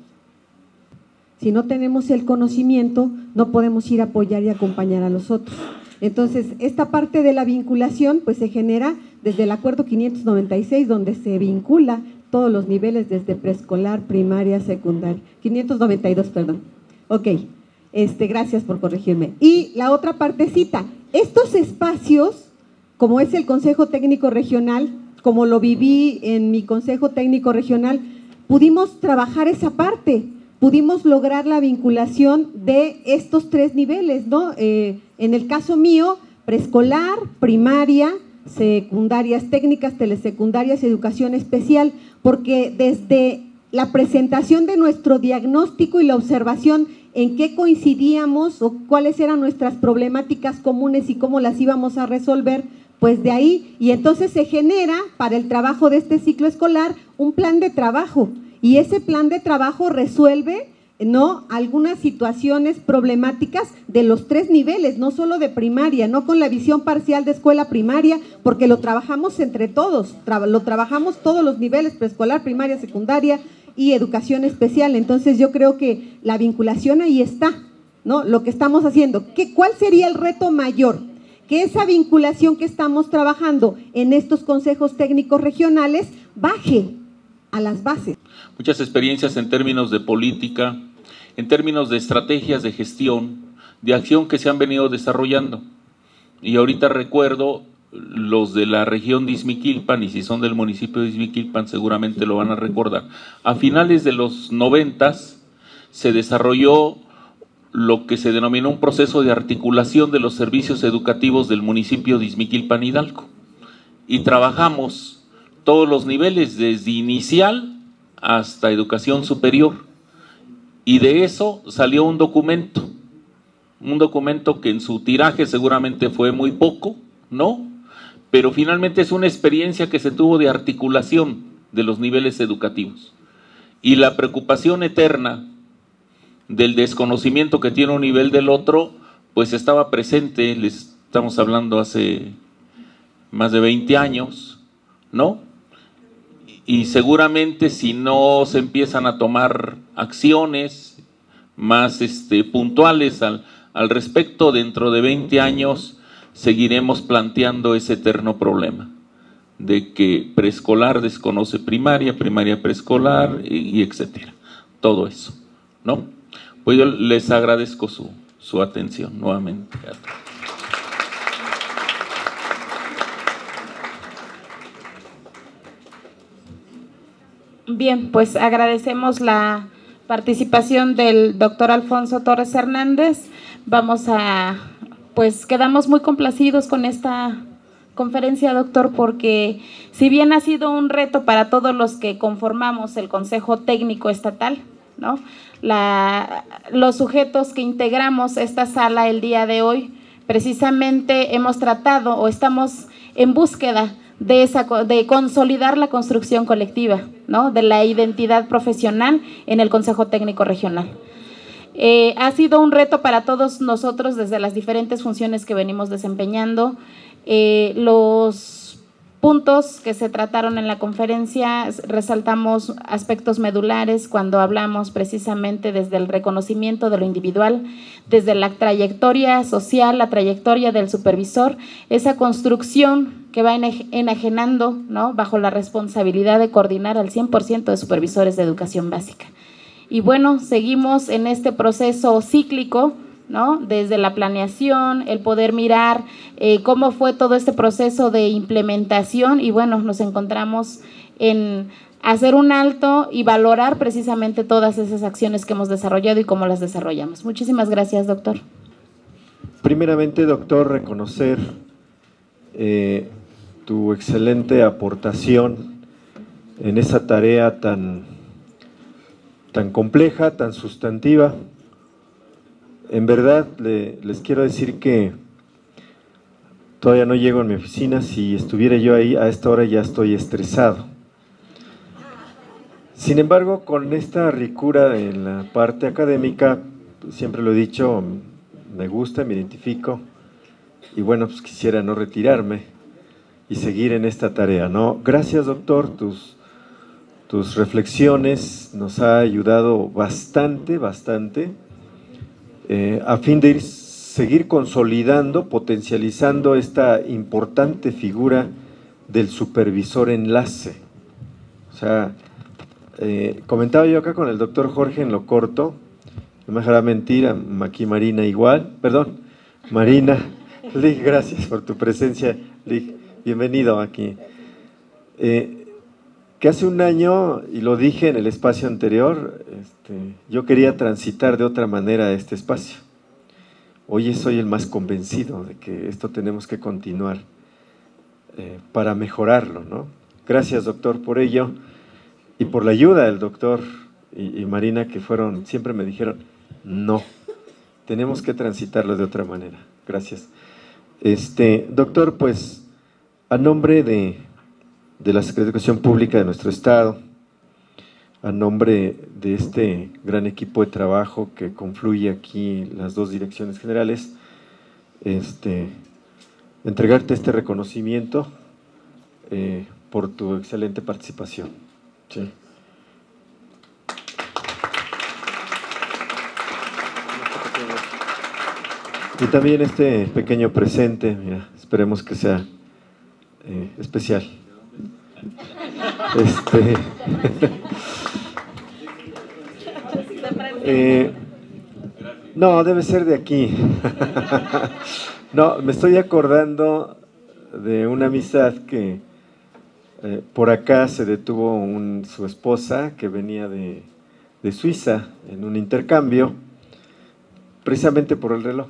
Si no tenemos el conocimiento, no podemos ir a apoyar y acompañar a los otros. Entonces, esta parte de la vinculación pues se genera desde el acuerdo 596, donde se vincula todos los niveles desde preescolar, primaria, secundaria. 592, perdón. Ok, gracias por corregirme. Y la otra partecita, estos espacios, como es el Consejo Técnico Regional, como lo viví en mi Consejo Técnico Regional, pudimos trabajar esa parte, pudimos lograr la vinculación de estos tres niveles, ¿no? En el caso mío, preescolar, primaria, secundarias técnicas, telesecundarias, educación especial, porque desde la presentación de nuestro diagnóstico y la observación en qué coincidíamos o cuáles eran nuestras problemáticas comunes y cómo las íbamos a resolver, pues de ahí, y entonces se genera para el trabajo de este ciclo escolar un plan de trabajo, y ese plan de trabajo resuelve, ¿no?, algunas situaciones problemáticas de los tres niveles, no solo de primaria, no con la visión parcial de escuela primaria, porque lo trabajamos entre todos, lo trabajamos todos los niveles, preescolar, primaria, secundaria y educación especial. Entonces yo creo que la vinculación ahí está, ¿no? Lo que estamos haciendo. ¿Cuál sería el reto mayor? Que esa vinculación que estamos trabajando en estos consejos técnicos regionales baje a las bases. Muchas experiencias en términos de política, en términos de estrategias de gestión, de acción que se han venido desarrollando. Y ahorita recuerdo los de la región de Izmiquilpan, y si son del municipio de Izmiquilpan seguramente lo van a recordar. A finales de los 90s se desarrolló lo que se denominó un proceso de articulación de los servicios educativos del municipio de Izmiquilpan, Hidalgo. Y trabajamos todos los niveles, desde inicial hasta educación superior. Y de eso salió un documento que en su tiraje seguramente fue muy poco, ¿no? Pero finalmente es una experiencia que se tuvo de articulación de los niveles educativos. Y la preocupación eterna del desconocimiento que tiene un nivel del otro, pues estaba presente, les estamos hablando hace más de 20 años, ¿no? Y seguramente si no se empiezan a tomar acciones más puntuales al respecto, dentro de 20 años seguiremos planteando ese eterno problema de que preescolar desconoce primaria, primaria preescolar y etcétera, todo eso, ¿no? Pues yo les agradezco su atención nuevamente. Bien, pues agradecemos la participación del doctor Alfonso Torres Hernández. Quedamos muy complacidos con esta conferencia, doctor, porque si bien ha sido un reto para todos los que conformamos el Consejo Técnico Estatal, ¿no?, los sujetos que integramos esta sala el día de hoy, precisamente hemos tratado o estamos en búsqueda de consolidar la construcción colectiva, ¿no?, de la identidad profesional en el Consejo Técnico Regional. Ha sido un reto para todos nosotros desde las diferentes funciones que venimos desempeñando. Los puntos que se trataron en la conferencia, resaltamos aspectos medulares cuando hablamos precisamente desde el reconocimiento de lo individual, desde la trayectoria social, la trayectoria del supervisor, esa construcción que va enajenando, ¿no?, bajo la responsabilidad de coordinar al 100% de supervisores de educación básica. Y bueno, seguimos en este proceso cíclico, ¿no?, desde la planeación, el poder mirar cómo fue todo este proceso de implementación y bueno, nos encontramos en hacer un alto y valorar precisamente todas esas acciones que hemos desarrollado y cómo las desarrollamos. Muchísimas gracias, doctor. Primeramente, doctor, reconocer tu excelente aportación en esa tarea tan compleja, tan sustantiva. En verdad, les quiero decir que todavía no llego a mi oficina. Si estuviera yo ahí a esta hora ya estoy estresado. Sin embargo, con esta ricura en la parte académica, siempre lo he dicho, me gusta, me identifico y bueno, pues quisiera no retirarme y seguir en esta tarea, ¿no? Gracias, doctor, tus reflexiones nos ha ayudado bastante, a fin de seguir consolidando, potencializando esta importante figura del supervisor enlace. O sea, comentaba yo acá con el doctor Jorge en lo corto, no me dejará mentir, aquí Marina igual, perdón, Marina, Lig, gracias por tu presencia, Lig, bienvenido aquí. Que hace un año, y lo dije en el espacio anterior, yo quería transitar de otra manera este espacio. Hoy soy el más convencido de que esto tenemos que continuar para mejorarlo, ¿no? Gracias, doctor, por ello y por la ayuda del doctor y Marina, que siempre me dijeron, no, tenemos que transitarlo de otra manera. Gracias. Doctor, pues, a nombre de la Secretaría de Educación Pública de nuestro Estado, a nombre de este gran equipo de trabajo que confluye aquí las dos direcciones generales, entregarte este reconocimiento por tu excelente participación. Sí. Y también este pequeño presente, mira, esperemos que sea especial. No, debe ser de aquí. No, me estoy acordando de una amistad que por acá se detuvo su esposa que venía de Suiza en un intercambio, precisamente por el reloj.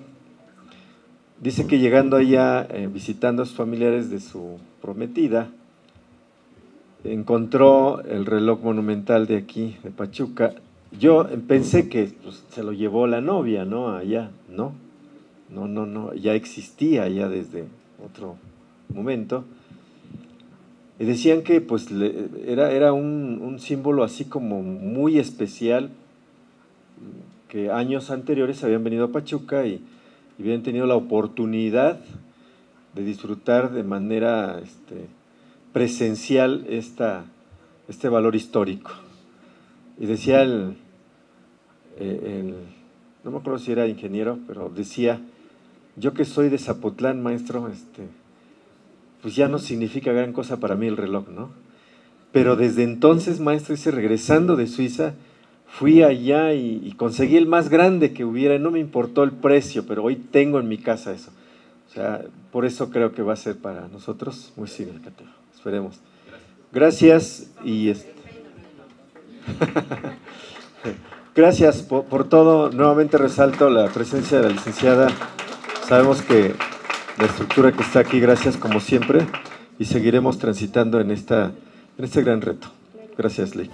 Dice que llegando allá, visitando a sus familiares de su prometida, encontró el reloj monumental de aquí, de Pachuca. Yo pensé que pues, se lo llevó la novia, ¿no? Allá, no, ya existía ya desde otro momento. Y decían que pues era un símbolo así como muy especial, que años anteriores habían venido a Pachuca y habían tenido la oportunidad de disfrutar de manera presencial este valor histórico. Y decía no me acuerdo si era ingeniero, pero decía, yo que soy de Zapotlán, maestro, pues ya no significa gran cosa para mí el reloj, ¿no? Pero desde entonces, maestro, dice, regresando de Suiza, fui allá y conseguí el más grande que hubiera, no me importó el precio, pero hoy tengo en mi casa eso. O sea, por eso creo que va a ser para nosotros muy significativo. Esperemos. Gracias y gracias por todo. Nuevamente resalto la presencia de la licenciada. Sabemos que la estructura que está aquí, gracias como siempre, y seguiremos transitando en este gran reto. Gracias, Ley.